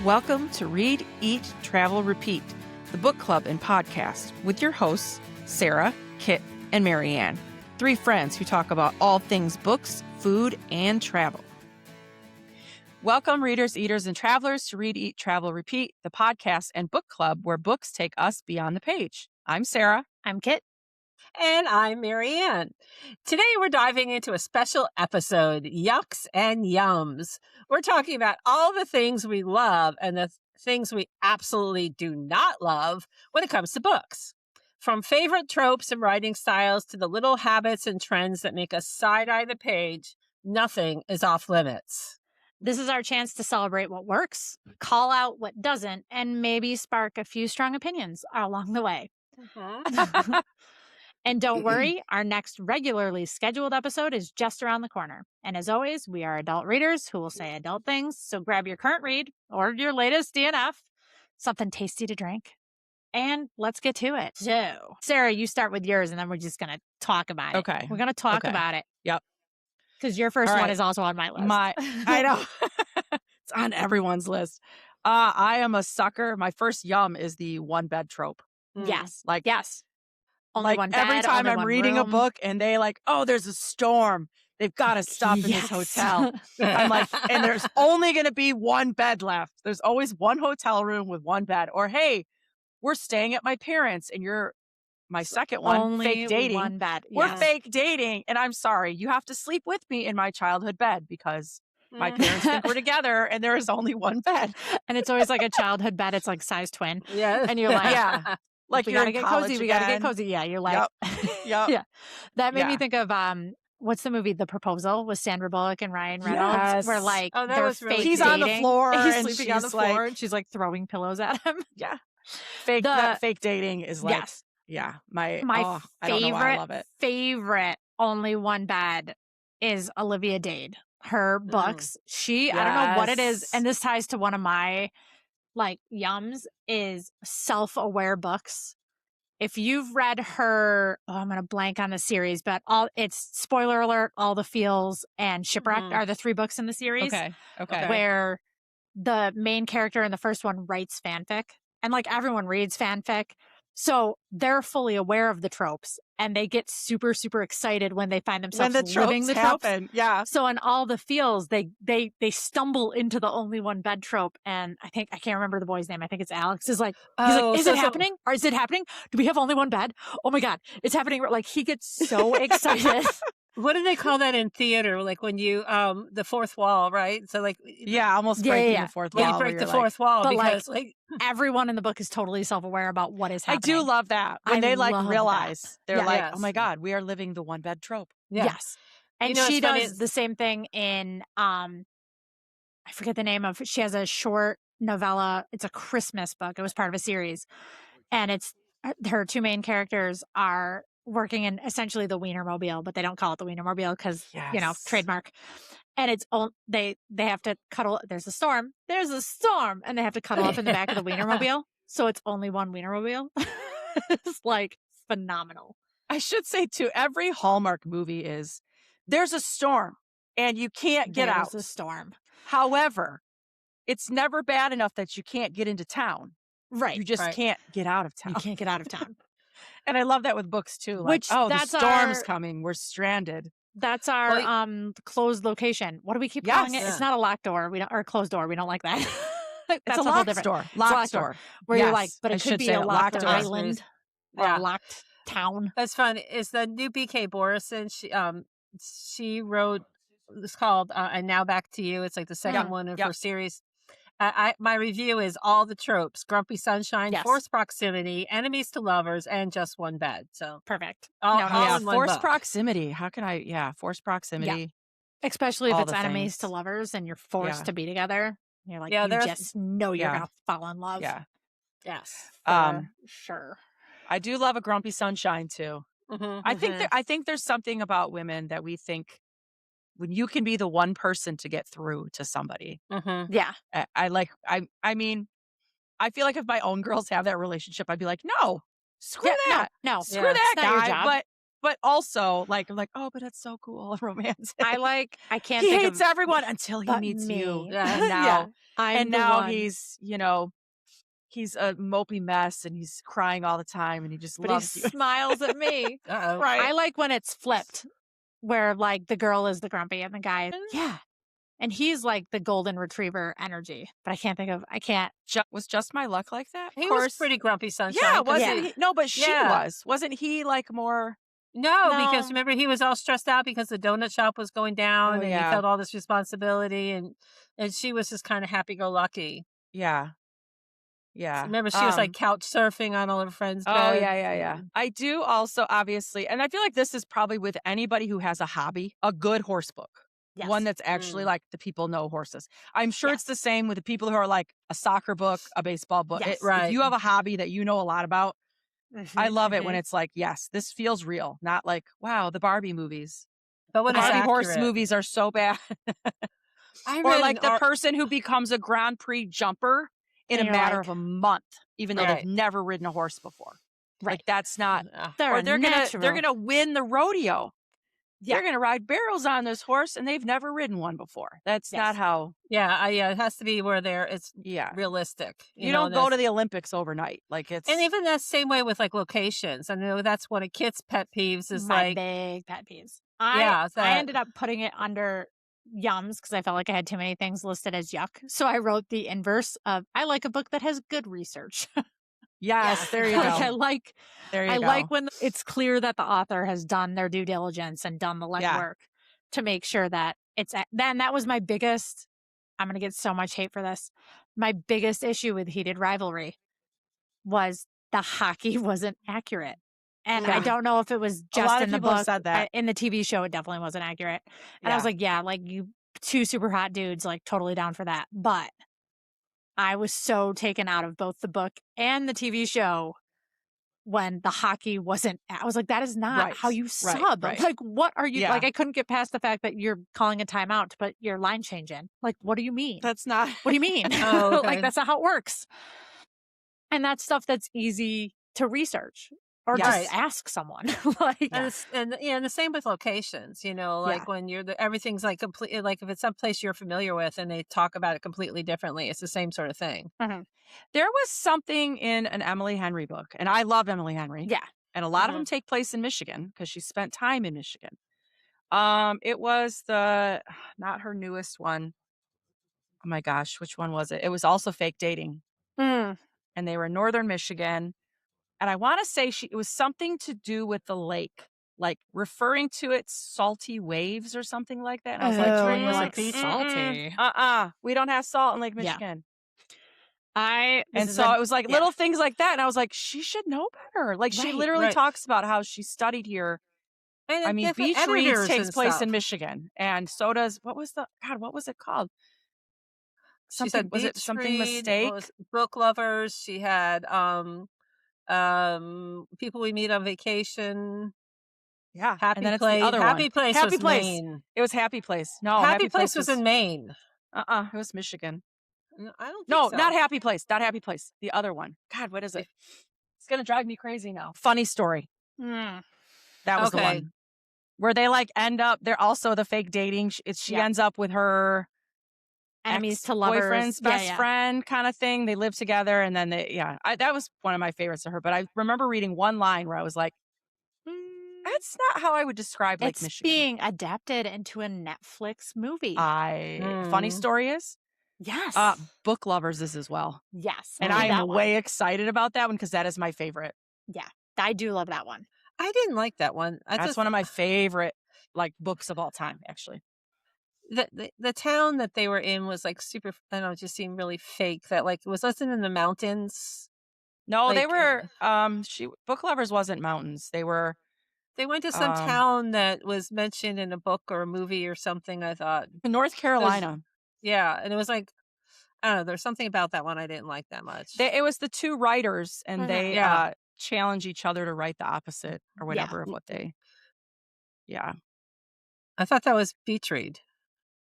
Welcome to Read, Eat, Travel, Repeat, the book club and podcast with your hosts, Sarah, Kit, and Marianne, three friends who talk about all things books, food, and travel. Welcome, readers, eaters, and travelers to Read, Eat, Travel, Repeat, the podcast and book club where books take us beyond the page. I'm Sarah. I'm Kit. And I'm Marianne. Today we're diving into a special episode, Yucks and Yums. We're talking about all the things we love and the things we absolutely do not love when it comes to books. From favorite tropes and writing styles to the little habits and trends that make us side-eye the page, nothing is off limits. This is our chance to celebrate what works, call out what doesn't, and maybe spark a few strong opinions along the way. And don't worry, our next regularly scheduled episode is just around the corner. And as always, we are adult readers who will say adult things. So grab your current read or your latest DNF, something tasty to drink, and let's get to it. So, Sarah, you start with yours, and then we're just going to talk about it. Okay. We're going to talk about it. Yep. Because your first All one right. is also on my list. I know. It's on everyone's list. I am a sucker. My first yum is the one bed trope. Yes. Yes. Only one bed, every time only I'm one reading room. a book and they there's a storm. They've got to stop in this hotel. I'm like, and there's only going to be one bed left. There's always one hotel room with one bed. Or, hey, we're staying at my parents' and you're my second one, only fake dating. One bed. We're Yes. fake dating. And I'm sorry, you have to sleep with me in my childhood bed because my parents think we're together and there is only one bed. And it's always like a childhood bed. It's like size twin. Yeah. And you're like, Yeah. Like we you're gotta in get college cozy. We gotta get again. cozy. Yeah, you're like, Yep. yeah. That made me Yeah. think of what's the movie, The Proposal, with Sandra Bullock and Ryan Reynolds, Yes. where like Oh, that they're was really fake He's cute. on the dating, floor and he's and sleeping on the she's floor, like- and she's like throwing pillows at him. Yeah. That fake dating is like, Yes. yeah, My I don't know why I love it. favorite only one bed is Olivia Dade. Her books, I don't know what it is, Yes. and this ties to one of my like yums is self-aware books. If you've read her, I'm going to blank on the series, but it's spoiler alert, All the Feels and Shipwrecked are the three books in the series. Okay. Where the main character in the first one writes fanfic, and like everyone reads fanfic. So they're fully aware of the tropes and they get super, super excited when they find themselves When the living tropes the tropes. happen. Yeah. So in All the Feels, they stumble into the only one bed trope. And I can't remember the boy's name. I think it's Alex. Is like, he's like, is it happening? Or is it happening? Do we have only one bed? Oh my God, it's happening. Like he gets so excited. What do they call that in theater? Like when you, the fourth wall, right? So like, Yeah, almost Yeah, breaking yeah. the fourth when wall. you break where the you're fourth wall But, because like Everyone in the book is totally self-aware about what is I happening. do love that. When I they love that. realize, they're Yeah. like, Yes. oh my God, we are living the one bed trope. yeah. Yes. And You know, she it's funny, does the same thing in I forget the name of she has a short novella. It's a Christmas book. It was part of a series. And it's her two main characters are working in essentially the Wienermobile, but they don't call it the Wienermobile because Yes. trademark. And it's they have to cuddle. There's a storm, and they have to cuddle up in the back of the Wienermobile. So it's only one Wienermobile. It's like phenomenal. I should say too, every Hallmark movie there's a storm and you can't get out. There's a storm. However, it's never bad enough that you can't get into town. Right. You just Right. can't get out of town. You can't get out of town. And I love that with books too. Like, Which, the that's storm's our- coming. We're stranded. That's our closed location. What do we keep calling it? Yes. It's not a locked door. We don't or closed door. We don't like that. It's That's a whole locked different. door. It's a locked door. Where you're like, Yes, but I it could should be say a it, locked door. island or Yeah. a locked town. That's fun. Is the new BK Borison? She wrote. It's called "And Now Back to You." It's like the second one of her series. My review is all the tropes: grumpy sunshine, Yes. forced proximity, enemies to lovers, and just one bed. So Perfect. all, No, all Yeah, in one forced book. proximity. How can I? Yeah, forced proximity. Especially if All it's the enemies to things. lovers and you're forced Yeah. to be together. You're like, Yeah, you there's- just know you're Yeah. gonna fall in love. Yeah. Yes. Um, Sure. I do love a grumpy sunshine too. Mhm, I think mhm. I think there's something about women that we think when you can be the one person to get through to somebody. Mhm. Yeah. I mean, I feel like if my own girls have that relationship, I'd be like, no, screw Yeah, that. No. Screw Yeah. that It's not your guy. job. But but also like, I'm like, oh, but it's so cool and romantic. I can't He think hates of everyone until he but meets you. me. Yes. And now, Yeah, I'm and the now one. he's, he's a mopey mess and he's crying all the time and he just But he loves you. smiles at me. Uh-oh. Right. I like when it's flipped, where like the girl is the grumpy and the guy, yeah. And he's like the golden retriever energy. But I can't. Was Just My Luck like that? He was pretty grumpy sunshine. Yeah, 'cause wasn't Yeah. he? No, but she Yeah. was. Wasn't he like more? No, because No. remember he was all stressed out because the donut shop was going down Oh, and he yeah. felt all this responsibility and she was just kind of happy-go-lucky. Yeah. Yeah. Remember she was like couch surfing on all her friends' Oh, beds. yeah. I do also, obviously, and I feel like this is probably with anybody who has a hobby, a good horse book. Yes. One that's actually like the people know horses. I'm sure it's Yes. the same with the people who are like a soccer book, a baseball book. Yes. If Right. you have a hobby that you know a lot about, Mm-hmm, I love it when it's like, yes, this feels real, not like, wow, the Barbie movies. But when The it's Barbie horse accurate. movies are so bad. I Or read like an the art- person who becomes a Grand Prix jumper in And a you're matter like- of a month, even though Right. they've never ridden a horse before. Right. Like that's not. They're Or a they're natural. gonna win the rodeo. Yeah. They're gonna ride barrels on this horse, and they've never ridden one before. That's not Yes. how. Yeah, it has to be where it's Yeah, realistic. you know, don't go to the Olympics overnight. Like it's And even that same way with like locations. I know that's one of Kit's pet peeves is my like big pet peeves. Yeah, I that- ended up putting it under Yums because I felt like I had too many things listed as yuck. So I wrote the inverse of I like a book that has good research. yes. There you go. Like, I like There you I go. like when it's clear that the author has done their due diligence and done the legwork to make sure that it's then that was my biggest. I'm gonna get so much hate for this. My biggest issue with Heated Rivalry was the hockey wasn't accurate. And I Yeah. don't know if it was A just lot of in the people have book. said that. In the TV show, it definitely wasn't accurate. And I was Yeah. like, yeah, like you two super hot dudes, like totally down for that. But I was so taken out of both the book and the TV show when the hockey wasn't. I was like, that is not how you sub. right. Like, what are you? Yeah. Like, I couldn't get past the fact that you're calling a timeout to put your line change in. Like, what do you mean? That's not. What do you mean? Oh, okay. Like, that's not how it works. And that's stuff that's easy to research or Yes. just ask someone. Like, and the same with locations, like when you're everything's like complete, like if it's someplace you're familiar with and they talk about it completely differently, it's the same sort of thing. There was something in an Emily Henry book, and I love Emily Henry. yeah. And a lot of them take place in Michigan because she spent time in Michigan. It was not her newest one. Oh my gosh, which one was it? It was also fake dating, and they were in northern Michigan. And I want to say it was something to do with the lake, like referring to it salty waves or something like that. And I was like, Dream was like, a salty. we don't have salt in Lake Yeah. Michigan. This And so it was like little things like that. And I was like, she should know better. Like she Right, literally right. talks about how she studied here. And I mean, different Beach Reads editors takes and place stuff. in Michigan. And so does, what was it called? She Something, said was it Beach something Read, mistake? was Book Lovers. She had People We Meet on Vacation. Yeah. Happy and then it's Place. the other Happy one. Place Happy was Place. Maine. It was Happy Place. No, Happy Place was in Maine. It was Michigan. No, I don't think No, so. not Happy Place. Not Happy Place. The other one. God, what is it? It's going to drive me crazy now. Funny Story. That was the Okay. one. Where they like end up, they're also the fake dating. She Yeah. ends up with her enemies to lovers. boyfriend's best friend kind of thing. They live together and then that was one of my favorites of her. But I remember reading one line where I was like, that's not how I would describe Lake It's Michigan. being adapted into a Netflix movie. Funny Story is? Yes. Book Lovers is as well. Yes. And I I did am that one. way excited about that one because that is my favorite. Yeah. I do love that one. I didn't like that one. That's one of my favorite books of all time, actually. The town that they were in was like super. I don't know, it just seemed really fake. That like was listed in the mountains. No, they Like, were Book Lovers wasn't mountains. They were They went to some town that was mentioned in a book or a movie or something. I thought, North Carolina. yeah, and it was like, I don't know. There's something about that one I didn't like that much. It was the two writers, and they Yeah. challenge each other to write the opposite or whatever of what they. Yeah. I thought that was Beach Read.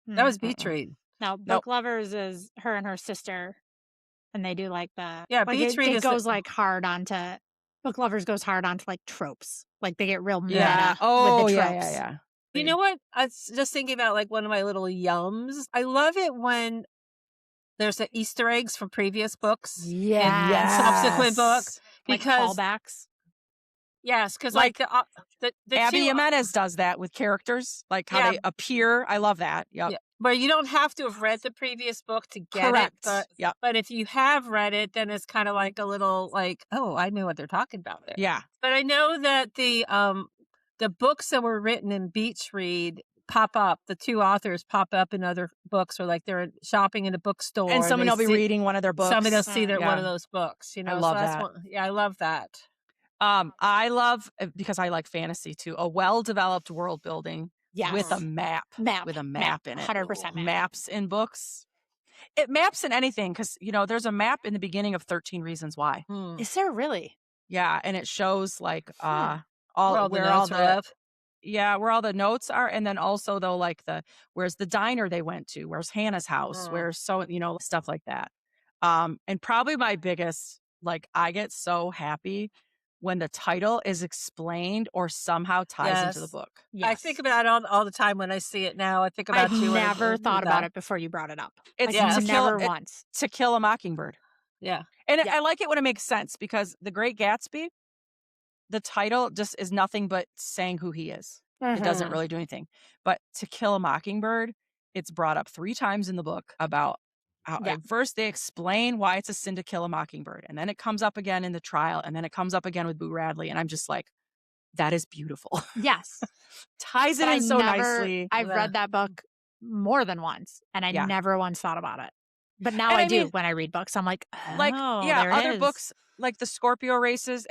That was Beach Read. No, Book Lovers is her and her sister, and they do like the Yeah, like Beach Read it is goes like hard onto Book Lovers goes hard onto like tropes. Like they get real meta Yeah. with Oh, the yeah, tropes. yeah. You know what? I was just thinking about like one of my little yums. I love it when there's the Easter eggs from previous books in subsequent book. Like Because callbacks. yes, because Like, the Abby two, Jimenez does that with characters, like how Yeah. they appear. I love that. Yep. yeah, where you don't have to have read the previous book to get Correct. it. Yep. But if you have read it, then it's kind of like a little like, oh, I know what they're talking about there. Yeah. But I know that the books that were written in Beach Read pop up. The two authors pop up in other books, or like they're shopping in a bookstore, And someone they will be see- reading one of their books. Somebody will see Mm, one of those books. You know, love so that's that. Yeah, I love that. I love, because I like fantasy too, a well-developed world building Yes. with a map. With a map in it. 100% map. Maps in books. It maps in anything because, there's a map in the beginning of 13 Reasons Why. Is there really? Yeah, and it shows like Where all the notes are, and then also though like where's the diner they went to, where's Hannah's house, where's stuff like that. And probably my biggest, like, I get so happy when the title is explained or somehow ties into the book. Yes. I think about it all the time when I see it now. I think about I've you. never thought about it before you brought it up. It's never once. To Kill a Mockingbird. Yeah. And I like it when it makes sense, because The Great Gatsby, the title just is nothing but saying who he is. It doesn't really do anything. But To Kill a Mockingbird, it's brought up 3 times in the book about how at first they explain why it's a sin to kill a mockingbird, and then it comes up again in the trial, and then it comes up again with Boo Radley, and I'm just like, that is beautiful. Yes. Ties it in so nicely. I've read that book more than once, and I never once thought about it. But now And I I do mean, when I read books. I'm like, like, there it other is. books like the Scorpio races,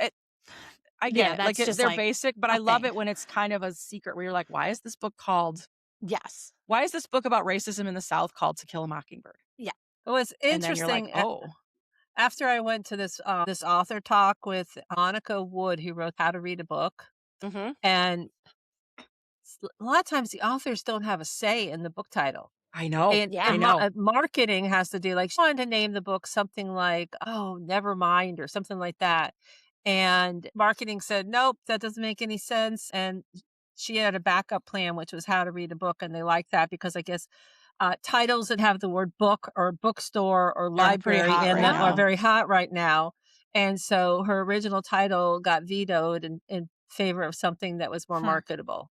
I get it. Like, that's just they're like basic, but I love it when it's kind of a secret where you're like, why is this book called? Yes. Why is this book about racism in the South called To Kill a Mockingbird? Yeah. It was interesting. And then you're like, oh. After I went to this author talk with Monica Wood, who wrote How to Read a Book, and a lot of times the authors don't have a say in the book title. I know. I know. Marketing has to do, like, she wanted to name the book something like, oh, never mind, or something like that. And marketing said, nope, that doesn't make any sense. And she had a backup plan, which was How to Read a Book. And they liked that because I guess titles that have the word book or bookstore or library in them are very hot right now. And so her original title got vetoed in favor of something that was more marketable.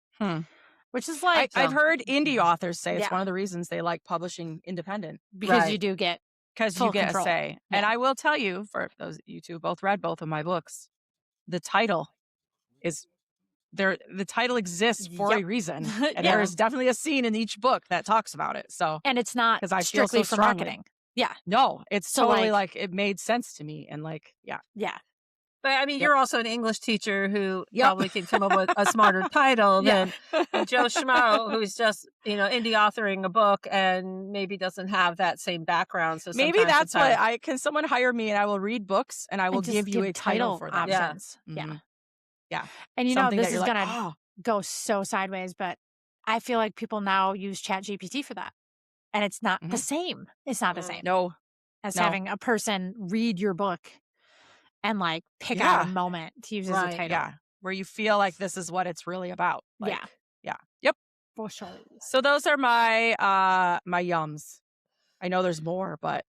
Which is like, I've heard indie authors say it's one of the reasons they like publishing independent, because you do get you get control. a say. Yeah. And I will tell you, for those you two both read both of my books, the title is there. The title exists for a reason, and there is definitely a scene in each book that talks about it. So, and it's not because I strictly feel so for marketing. Yeah, no, it's so totally like it made sense to me, and like yeah. But I mean, you're also an English teacher who probably can come up with a smarter title than Joe Schmo, who's just, indie authoring a book and maybe doesn't have that same background. So maybe that's what can someone hire me and I will read books and I will give you a title for them. Options. Yeah. And this is going to go so sideways, but I feel like people now use ChatGPT for that. And it's not the same. It's not the same. No. As having a person read your book and like pick out a moment to use as a title. Yeah. Where you feel like this is what it's really about. Like, yeah. Yep. For sure. So those are my my yums. I know there's more, but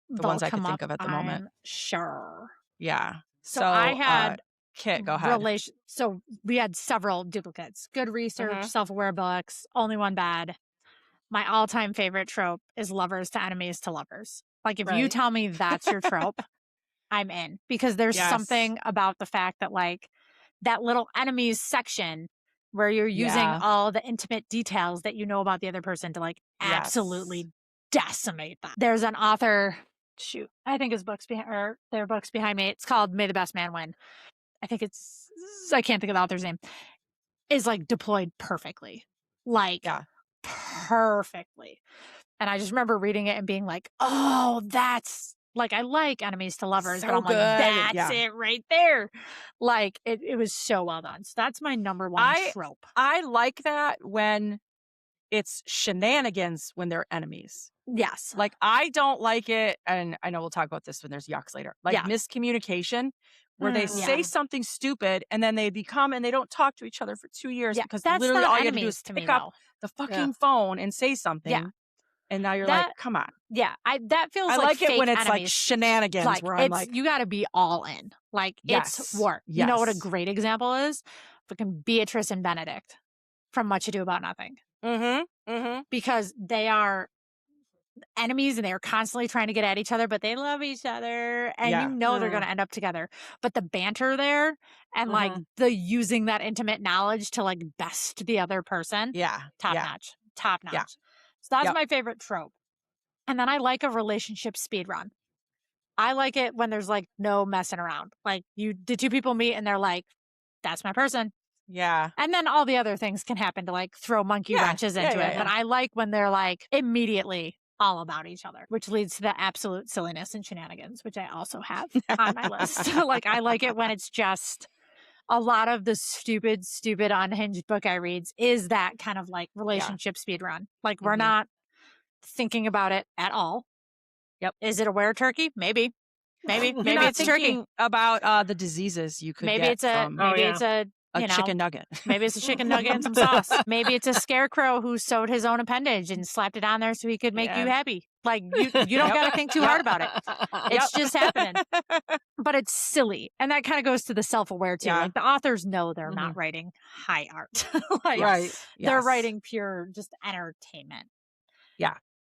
the ones I can think of at the moment. Sure. Yeah. So I had Kit, go ahead. So we had several duplicates. Good research, self-aware books, only one bad. My all-time favorite trope is lovers to enemies to lovers. Like, if you tell me that's your trope, I'm in. Because there's something about the fact that, like, that little enemies section where you're using all the intimate details that you know about the other person to, like, absolutely decimate them. There's an author, I think his books their books behind me. It's called May the Best Man Win. I can't think of the author's name. Is, like, deployed perfectly. Like, perfectly. And I just remember reading it and being like, oh, that's like, I like enemies to lovers, so but I'm good. like, that's it right there. Like, it was so well done. So that's my number one trope. I like that when it's shenanigans when they're enemies. Yes. Like, I don't like it, and I know we'll talk about this when there's yucks later. Like, Yeah. miscommunication, where they Yeah. say something stupid, and then they and they don't talk to each other for 2 years Yeah, because that's literally not all you have to do enemies is to me, pick up though. the fucking phone and say something. Yeah. And now you're like, That come on. Yeah, that feels I like it fake when it's like enemies. shenanigans, Like, where I'm like, you got to be all in. Like, it's yes, war. You know what a yes. great example is? Fucking Beatrice and Benedict from Much Ado About Nothing. Because they are enemies and they are constantly trying to get at each other, but they love each other, and you know they're going to end up together. But the banter there and like the using that intimate knowledge to like best the other person, top notch. Yeah. So that's my favorite trope. And then I like a relationship speed run. I like it when there's like no messing around. Like the two people meet and they're like, that's my person. Yeah. And then all the other things can happen to like throw monkey wrenches into it. But I like when they're like immediately all about each other, which leads to the absolute silliness and shenanigans, which I also have on my list. Like, I like it when it's just a lot of the stupid, unhinged book I read is that kind of like relationship speed run. Like, we're not thinking about it at all. Yep. Is it a were turkey? Maybe. Maybe You're it's a turkey. thinking about the diseases you could Maybe get it's a from it's a chicken nugget. Maybe it's a chicken nugget and some sauce. Maybe it's a scarecrow who sewed his own appendage and slapped it on there so he could make you happy. Like, you don't got to think too hard about it. It's just happening. But it's silly. And that kind of goes to the self-aware too. Like, the authors know they're not writing high art. Like, they're writing pure just entertainment. Yeah.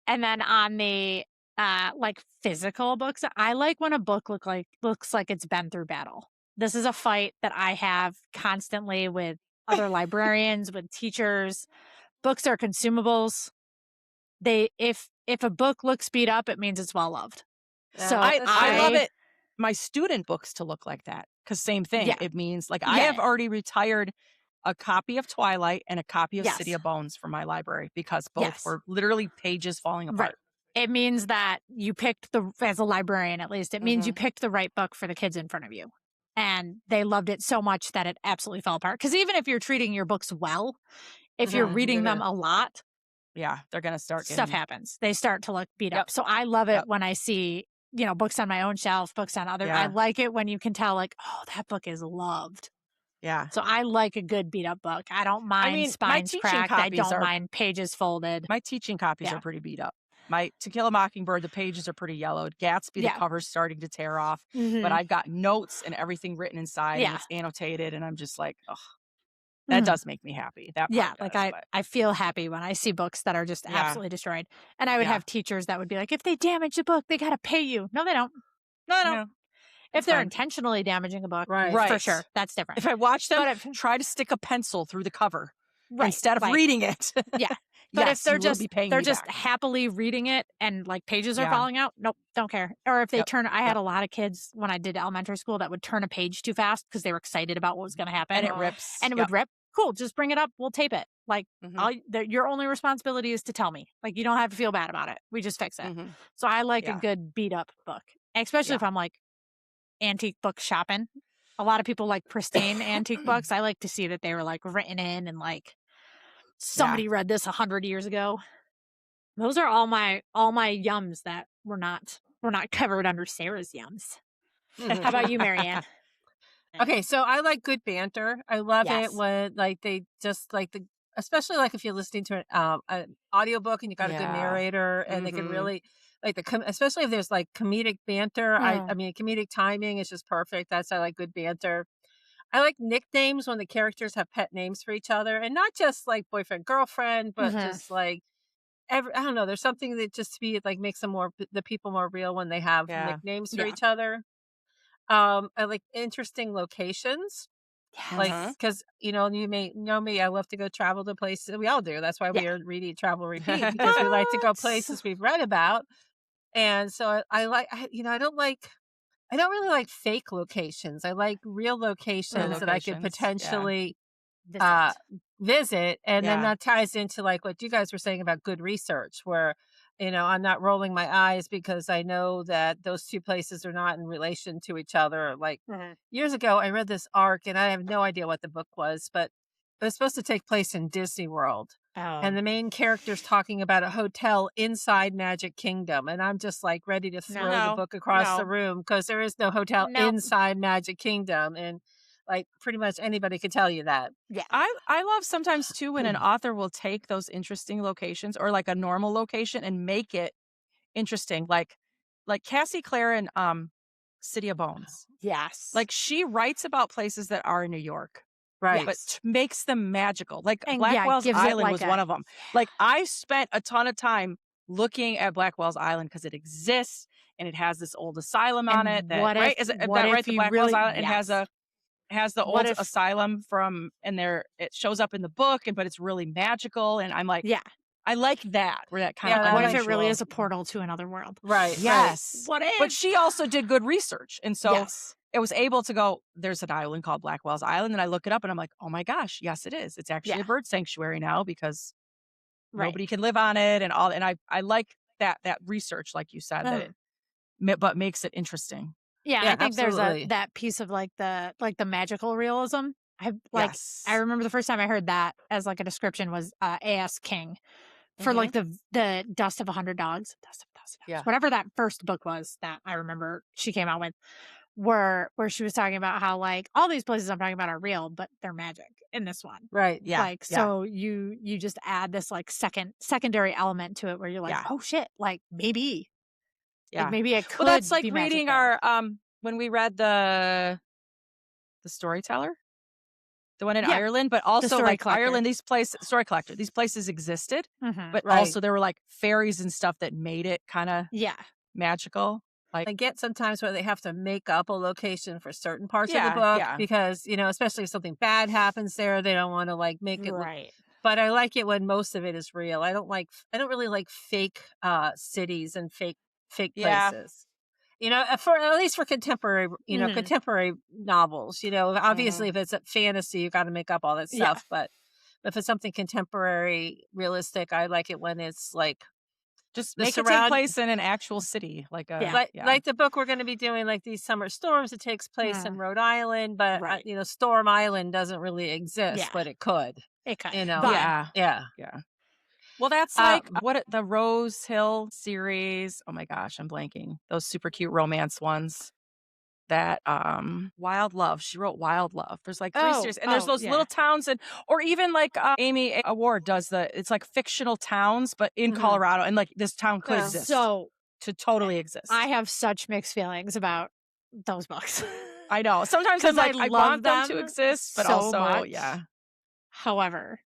And then on the like physical books, I like when a book looks like it's been through battle. This is a fight that I have constantly with other librarians, with teachers. Books are consumables. If a book looks beat up, it means it's well loved. So I love it. My student books to look like that, because same thing. Yeah. It means like I have already retired a copy of Twilight and a copy of City of Bones from my library because both were literally pages falling apart. Right. It means that you picked as a librarian, at least, it means you picked the right book for the kids in front of you. And they loved it so much that it absolutely fell apart. Because even if you're treating your books well, if you're reading them a lot, they're going to start stuff happens. They start to look beat up. So I love it when I see, books on my own shelf, books on other. I like it when you can tell, like, oh, that book is loved. Yeah. So I like a good beat up book. I don't mind spines cracked. I don't mind pages folded. My teaching copies are pretty beat up. My To Kill a Mockingbird, the pages are pretty yellowed. Gatsby, the cover's starting to tear off. But I've got notes and everything written inside, and it's annotated, and I'm just like, oh, that does make me happy. That part does, I feel happy when I see books that are just absolutely destroyed. And I would have teachers that would be like, if they damage a book, they got to pay you. No, they don't. No, they don't. If they're intentionally damaging a book, for sure, that's different. If I watch them try to stick a pencil through the cover instead of reading it. But if they're just happily reading it and like pages are falling out, nope, don't care. Or if they I had a lot of kids when I did elementary school that would turn a page too fast because they were excited about what was going to happen. And it rips. And it would rip. Cool, just bring it up. We'll tape it. Like, your only responsibility is to tell me. Like, you don't have to feel bad about it. We just fix it. So I like a good beat up book, especially if I'm like antique book shopping. A lot of people like pristine antique books. I like to see that they were like written in and like somebody read this 100 years ago. Those are all my yums that were not covered under Sarah's yums. How about you, Marianne? Okay, so I like good banter. I love it when like they just like especially like if you're listening to an audiobook and you got a good narrator and they can really like especially if there's like comedic banter. I mean, comedic timing is just perfect. I like good banter. I like nicknames when the characters have pet names for each other, and not just like boyfriend, girlfriend, but just like I don't know. There's something that just makes them the people more real when they have nicknames for each other. I like interesting locations. Yes. Like, because, you may know me, I love to go travel to places. We all do. That's why we are reading Travel Repeat, because we like to go places we've read about. And so I don't really like fake locations. I like real locations that I could potentially visit. And then that ties into like what you guys were saying about good research, where, I'm not rolling my eyes because I know that those two places are not in relation to each other. Like years ago, I read this arc and I have no idea what the book was, but it was supposed to take place in Disney World. And the main character's talking about a hotel inside Magic Kingdom. And I'm just like ready to throw the No, book across the no. room because there is no hotel Nope. inside Magic Kingdom. And like pretty much anybody could tell you that. Yeah. I love sometimes too when an author will take those interesting locations or like a normal location and make it interesting. Like Cassie Clare in City of Bones. Yes. Like she writes about places that are in New York, Right. but makes them magical. Like And Blackwell's gives it Island like was one of them. Like I spent a ton of time looking at Blackwell's Island because it exists and it has this old asylum on it. That what right? if- Is it what that if right? The you Blackwell's really- Island. It has the What old if- asylum from, and there it shows up in the book, but it's really magical. And I'm like, Yeah. I like that. Where that kind Yeah, of What if it really unusual- is a portal to another world? Right. Yes. What if? But she also did good research. And so yes. it was able to go, there's an island called Blackwell's Island. And I look it up and I'm like, oh my gosh, yes, it is. It's actually Yeah. a bird sanctuary now because Right. nobody can live on it and all. And I like that research, like you said, that but makes it interesting. Yeah, Yeah, I think absolutely. there's that piece of like the magical realism. Yes. I remember the first time I heard that as like a description was A.S. King for Mhm. like the Dust of 100 Dogs, Yeah. whatever that first book was that I remember she came out with, where she was talking about how like all these places I'm talking about are real, but they're magic in this one. Right. Yeah. Like so you just add this like secondary element to it where you're like, Yeah. oh shit, like maybe. Yeah. Like maybe it could Well, that's like be magic reading there. our when we read the Storyteller, the one in Yeah. Ireland, but also Story like collector. Ireland, Story Collector. These places existed, Mhm. but Right. also there were like fairies and stuff that made it kind of Yeah. magical. Like I get sometimes where they have to make up a location for certain parts of the Yeah, book yeah. because, especially if something bad happens there, they don't want to like make it look. Right. But I like it when most of it is real. I don't really like fake cities and fake Yeah. places. For at least for contemporary, Mhm. contemporary novels. Obviously if it's a fantasy, you got to make up all that Yeah. stuff. But if it's something contemporary, realistic, I like it when it's like just the make it take place in an actual city, like a like the book we're going to be doing, like these summer storms. It takes place in Rhode Island, but Right. Storm Island doesn't really exist, Yeah. but it could. It could. yeah. Yeah. Well, that's like the Rose Hill series. Oh my gosh, I'm blanking. Those super cute romance ones. That Wild Love. She wrote Wild Love. There's like 3 series, and there's those little towns, or even like Amy Award does it's like fictional towns, but in Colorado, and like this town could exist. So to totally exist. I have such mixed feelings about those books. I know. Sometimes I'm 'Cause like, I love want them to exist, but so also, much. yeah. However,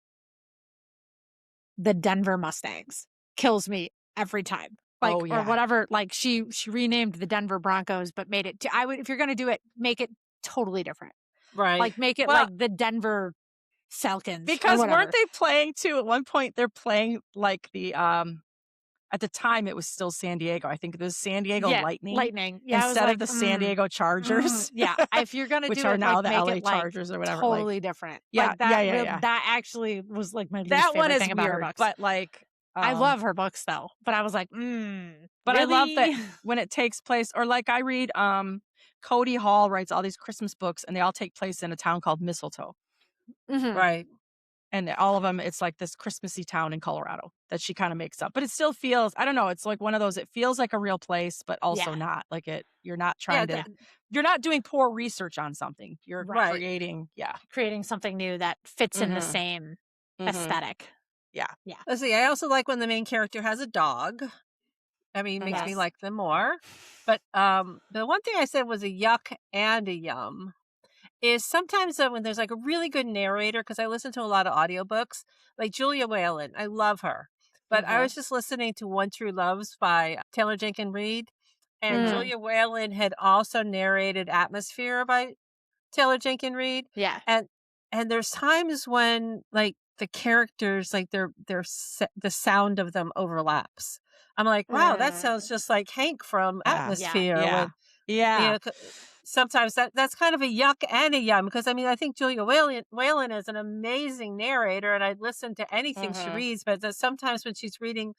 the Denver Mustangs kills me every time. Like, Oh, yeah. or whatever. Like she renamed the Denver Broncos, but made it. I would, if you're going to do it, make it totally different. Right. Like make it Well- like the Denver Falcons. or Because whatever. weren't they playing too? At one point, they're playing like the at the time it was still San Diego. I think it was San Diego Lightning. Lightning. Yeah, I was instead like, of the San Diego Chargers. Yeah, if you're gonna which do are it, now like, the make LA it, like, Chargers or whatever. totally different. Yeah, Like, that yeah. That actually was like my least That favorite one is thing about her weird, books. but like I love her books though. But I was like, But I love that really? when it takes place, or like I read, Cody Hall writes all these Christmas books, and they all take place in a town called Mistletoe. Mhm. Right. And all of them, it's like this Christmassy town in Colorado that she kind of makes up. But it still feels, I don't know, it's like one of those, it feels like a real place, but also Yeah. not. Like you're not trying Yeah, to, you're not doing poor research on something. You're Right. creating, Creating something new that fits in the Mhm. same Mhm. aesthetic. Let's see. I also like when the main character has a dog. I mean, it makes me Yes. like them more. But the one thing I said was a yuck and a yum is sometimes when there's like a really good narrator, because I listen to a lot of audiobooks, like Julia Whalen. I love her. But I was just listening to One True Loves by Taylor Jenkins Reid. And Mm. Julia Whalen had also narrated Atmosphere by Taylor Jenkins Reid. Yeah. And there's times when like the characters, like the sound of them overlaps. I'm like, wow, that sounds just like Hank from Yeah. Atmosphere. Yeah. When, Yeah. sometimes that's kind of a yuck and a yum, because I mean, I think Julia Whalen is an amazing narrator, and I'd listen to anything she Mhm. reads. But sometimes when she's reading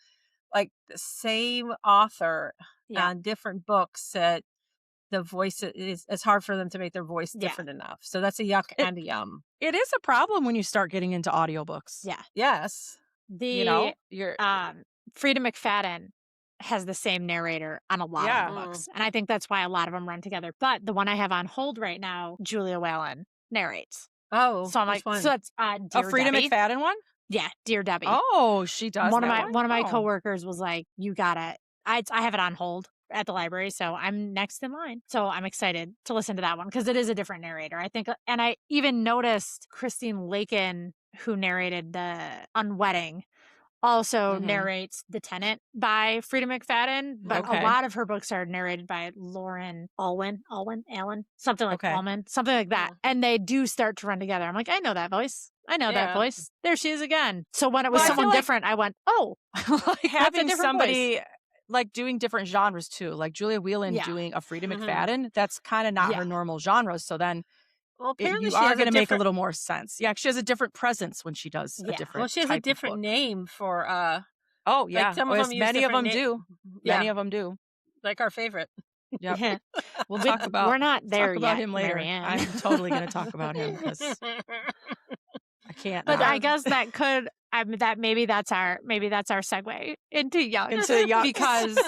like the same author Yeah. on different books, that the voice it's hard for them to make their voice Yeah. different enough. So that's a yuck and a yum. It is a problem when you start getting into audiobooks. Yeah. Yes. The you're Frida McFadden has the same narrator on a lot of the books. And I think that's why a lot of them run together. But the one I have on hold right now, Julia Whalen narrates. Oh, So I'm like, one? so it's a Dear Frida Debbie. McFadden one? Yeah, Dear Debbie. Oh, she does. One of my Oh. coworkers was like, you gotta. I have it on hold at the library, so I'm next in line. So I'm excited to listen to that one because it is a different narrator. I think, and I even noticed Christine Lakin, who narrated the Unwedding, also narrates The Tenant by Frida McFadden, but a lot of her books are narrated by Lauren Allen, something like Alman, something like that. And they do start to run together. I'm like, I know that voice. that voice. There she is again. So when it was someone different, I went, oh, like, having somebody voice. like doing different genres too, like Julia Whelan doing a Frida McFadden, that's kind of not her normal genres. So then well, apparently you are going to make a little more sense. Yeah, she has a different presence when she does a different. Well, she has a different name for. Oh yeah, like some of them many of them do. Yeah. Many of them do. Like our favorite. Yeah, we'll talk about. We're not there talk about yet, him later. Marianne. I'm totally going to talk about him because I can't. But I guess that could. I mean, that's our segue into Yucks. Because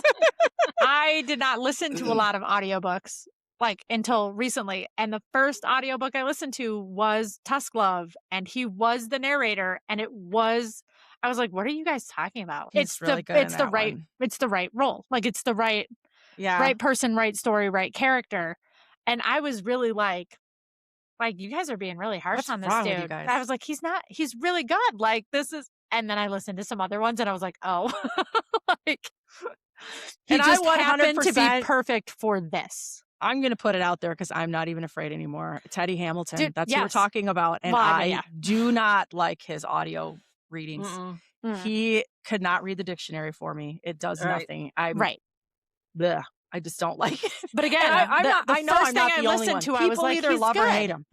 I did not listen to a lot of audiobooks like until recently, and the first audiobook I listened to was Tusk Love, and he was the narrator, and I was like, what are you guys talking about? It's really good. It's the right role. Like it's the right person, right story, right character. And I was really like you guys are being really harsh on this dude. You guys? I was like, he's really good. Like this is, and then I listened to some other ones and I was like, oh, like he and just I happened to be perfect for this. I'm going to put it out there because I'm not even afraid anymore. Teddy Hamilton. Dude, that's who we're talking about. And I do not like his audio readings. He could not read the dictionary for me. It does nothing. Bleh. I just don't like it. But again, I know I'm not the only one. To, I was like, either love good. or hate him.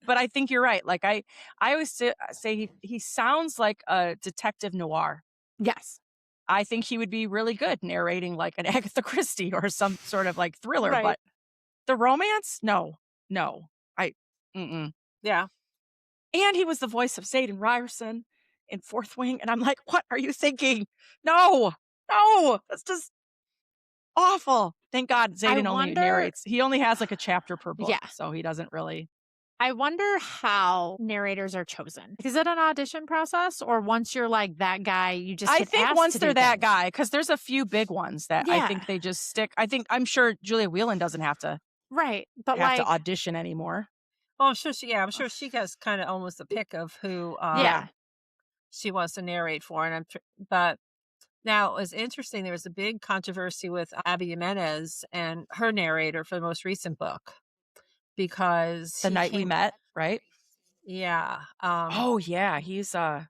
But I think you're right. Like I always say he sounds like a detective noir. Yes. I think he would be really good narrating like an Agatha Christie or some sort of like thriller. But the romance, no. Yeah. And he was the voice of Zayden Ryerson in Fourth Wing, and I'm like, what are you thinking? No, that's just awful. Thank God Zayden only narrates. He only has like a chapter per book, so he doesn't really. I wonder how narrators are chosen. Is it an audition process, or once you're like that guy, you just? I think once they're that guy, because there's a few big ones that I think they just stick. I'm sure Julia Whelan doesn't have to. Right, but have to audition anymore. Oh, I'm sure she has kind of almost a pick of who. She wants to narrate for, and but. Now, it was interesting. There was a big controversy with Abby Jimenez and her narrator for the most recent book because The Night We Met, right? Yeah. Oh yeah, he's I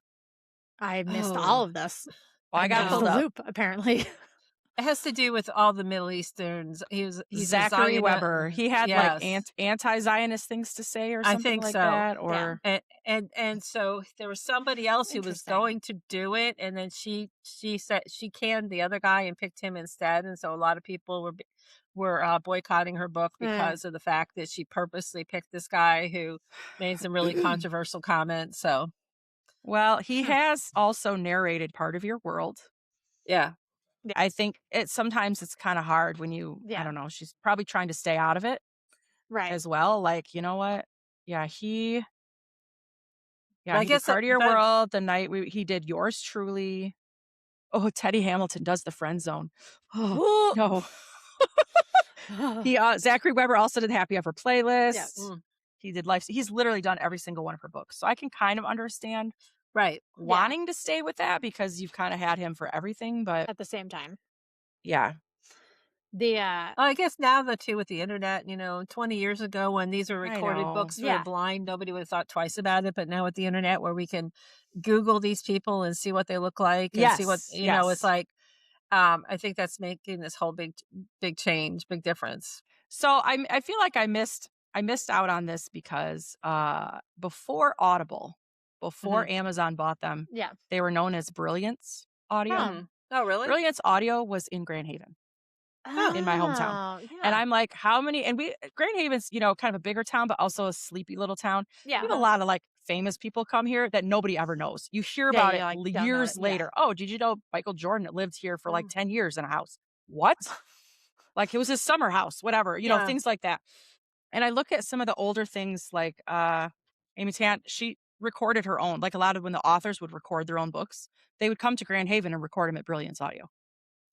missed all of this. Well, I got pulled the up. loop apparently. It has to do with all the Middle Easterns. He's Zachary Weber. He had like anti-Zionist things to say or something I think like so. that. Or and so there was somebody else who was going to do it, and then she said she canned the other guy and picked him instead. And so a lot of people were boycotting her book because of the fact that she purposely picked this guy who made some really controversial comments. So, well, he has also narrated Part of Your World. Yeah. I think sometimes it's kind of hard when I don't know, she's probably trying to stay out of it as well. Like, you know what? Yeah, he did Part of Your World, the night he did Yours Truly. Oh, Teddy Hamilton does The Friend Zone. Oh, no. Zachary Weber also did Happy Ever Playlist. Yes. He did Life. He's literally done every single one of her books. So I can kind of understand wanting to stay with that because you've kind of had him for everything, but at the same time. Yeah. I guess now with the internet, 20 years ago when these were recorded books for the blind, nobody would have thought twice about it. But now with the internet where we can Google these people and see what they look like and see what, it's like, I think that's making this whole big change, big difference. So I feel like I missed out on this because before Audible, before Amazon bought them, they were known as Brilliance Audio. Oh, really? Brilliance Audio was in Grand Haven. in my hometown. Oh, yeah. And I'm like, how many? And Grand Haven's, you know, kind of a bigger town, but also a sleepy little town. yeah. We have a lot of like famous people come here that nobody ever knows. You hear Yeah, about you, it like, don't know years it. Yeah. later. Oh, did you know Michael Jordan lived here for like Mm. 10 years in a house? What? Like it was his summer house, whatever, you know, Yeah. things like that. And I look at some of the older things like Amy Tant, she recorded her own, like a lot of when the authors would record their own books, they would come to Grand Haven and record them at Brilliance Audio.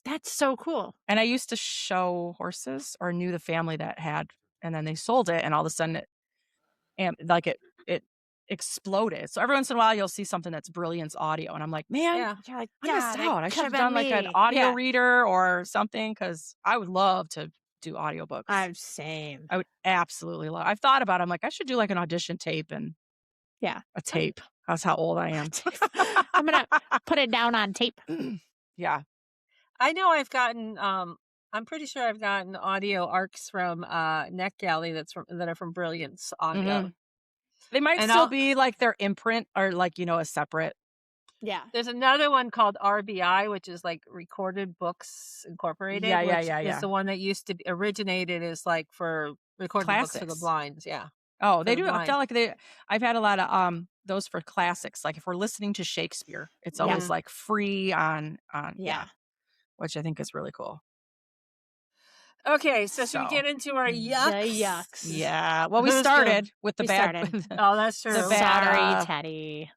That's so cool. And I used to show horses or knew the family that had, and then they sold it and all of a sudden it exploded. So every once in a while you'll see something that's Brilliance Audio and I'm like, man, Yeah. You're like, I missed God, out. it I should could have have done been like an me. audio Yeah. reader or something because I would love to do audiobooks. I'm same. I would absolutely love. I've thought about it. I'm like, I should do like an audition tape and Yeah. a tape. That's how old I am. I'm gonna put it down on tape. Yeah. I know I've gotten I'm pretty sure I've gotten audio arcs from Neck Galley that are from Brilliance Audio. Mhm. They might And still I'll- be like their imprint or like, you know, a separate. Yeah. There's another one called RBI, which is like Recorded Books Incorporated. Yeah, which yeah. is the one that used to be originated as like for recorded books for the Classics. blinds. Yeah. Oh, they For do. the I feel like I've had a lot of those for classics. Like if we're listening to Shakespeare, it's Yeah. always like free on Yeah. which I think is really cool. Okay, so should we So. get into our The yucks? yucks. Yeah. Well, we Who's started with the We bad. started. Oh, that's true. The bad- Sorry, Teddy.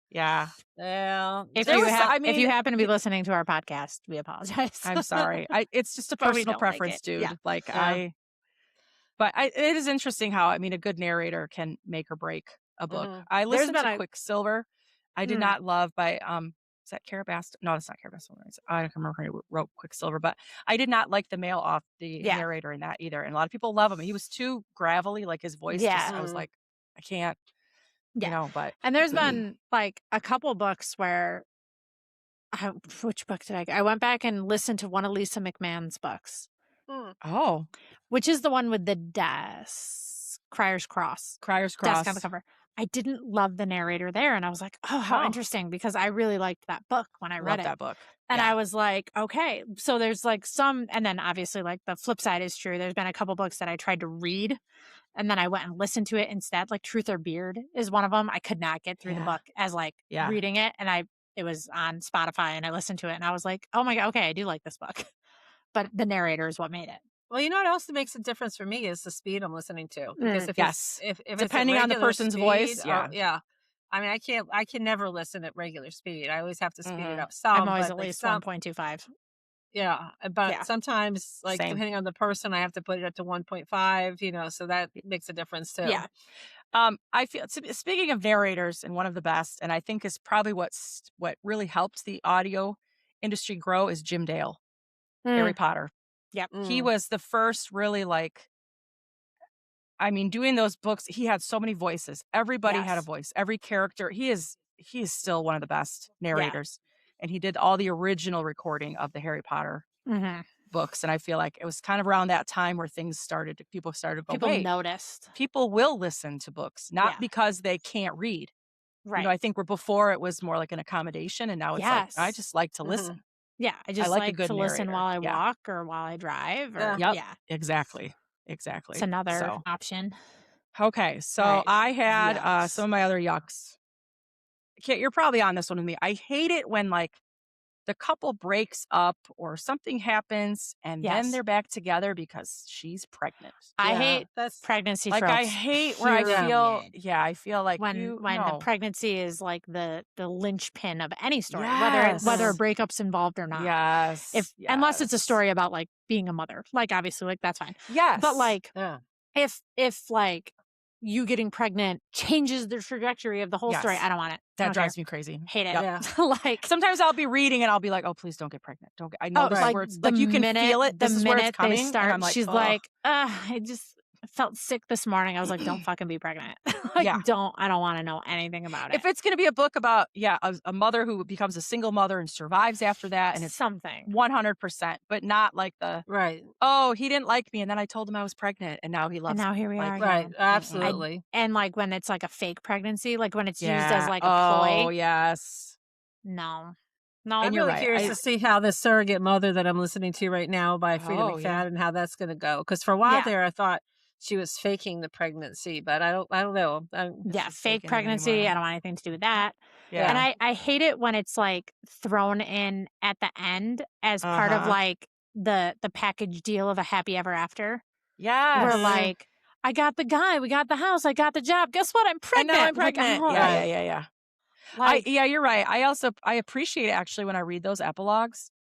Yeah. Well, If There you was- ha- I if mean, you happen to be listening to our podcast, we apologize. I'm sorry. It's just a But we personal don't like preference, it. dude. Yeah. Like Yeah. it is interesting how a good narrator can make or break a book. Mhm. I listened been to a- Quicksilver. I did Mm. not love by is that Cara Bast? No, that's not Cara Bast. I don't remember who wrote Quicksilver, but I did not like the male off the Yeah. narrator in that either. And a lot of people love him. He was too gravelly, like his voice. Yeah. I was Mhm. like, I can't. Yeah. You know, but And there's been like a couple books where which book did I went back and listened to one of Lisa McMahon's books, oh, which is the one with the desk, Crier's Cross. Crier's Cross. Desk on the cover. I didn't love the narrator there. And I was like, oh, how Oh. interesting, because I really liked that book when I read Love it. that book. And Yeah. I was like, okay. So there's like some, and then obviously like the flip side is true. There's been a couple books that I tried to read and then I went and listened to it instead. Like Truth or Beard is one of them. I could not get through the Yeah. book as like Yeah. reading it. And it was on Spotify and I listened to it and I was like, oh my God, okay, I do like this book. But the narrator is what made it. Well, you know what else that makes a difference for me is the speed I'm listening to. Because if Yes. it's, if Depending it's at on the regular person's speed, voice, oh, yeah. I mean, I can never listen at regular speed. I always have to speed it Mhm. up some. I'm always but, at like, least some, 1.25. Yeah, but Yeah. sometimes, like Same. depending on the person, I have to put it up to 1.5. You know, so that makes a difference too. Yeah. I feel speaking of narrators, and one of the best, and I think is probably what really helped the audio industry grow is Jim Dale, Harry Potter. Yep. He was the first really doing those books. He had so many voices. Everybody had a Yes. voice. Every character. He is still one of the best narrators, and he did all the original recording of the Harry Potter Mm-hmm. books. And I feel like it was kind of around that time where people started to go, People wait, noticed. people will listen to books, not Yeah. because they can't read. Right. You know, I think before it was more like an accommodation, and now it's like, I Yes. just like to Mhm. listen. Yeah, I just like a like good to listen narrator. while I Yeah. walk or while I drive. Or, Yeah. Yep. yeah, Exactly. it's another So, option. okay. So Right. I had Yucks. some of my other yucks. Kit, you're probably on this one with me. I hate it when the couple breaks up or something happens and then Yes. they're back together because she's pregnant. I Yeah, hate that's pregnancy Like tropes. I hate where I period. I feel like when no. the pregnancy is like the linchpin of any story, whether a Yes. breakup's involved or not. Yes. Unless it's a yes. story about like being a mother, like obviously like that's fine. Yes. But like yeah. if like you getting pregnant changes the trajectory of the whole story, Yes. I don't want it. I that don't drives care. me crazy. Hate it. Yep. Yeah. Like Sometimes I'll be reading and I'll be like, "Oh, please don't get pregnant. Don't get." I know this is right. where it's the like you can feel it. This the is where it's minute coming. they and start, I'm like, she's "Ugh." like, I just felt sick this morning. I was like, don't fucking be pregnant. Like, Yeah. I don't want to know anything about it. If it's going to be a book about a mother who becomes a single mother and survives after that, and it's something. 100%, but not like Right. oh, he didn't like me, and then I told him I was pregnant, and now he loves And now me. here we Like, are Right. again. Absolutely. And like when it's like a fake pregnancy, like when it's used Yeah. as like a Oh, ploy. yes. No. No, I'm you're really right. curious to see how this Surrogate Mother that I'm listening to right now by Frida Oh, McFadden yeah. and how that's going to go. Because for a while Yeah. there, I thought she was faking the pregnancy, but I don't know. yeah, She's fake faking it pregnancy. anymore. I don't want anything to do with that. Yeah. And I hate it when it's like thrown in at the end as part of Uh-huh. like the package deal of a happy ever after. Yes. Where Mhm. like, I got the guy, we got the house, I got the job. Guess what? I'm And pregnant. now I'm pregnant. Like, Yeah, Right. yeah. like Yeah, you're right. I appreciate it actually when I read those epilogues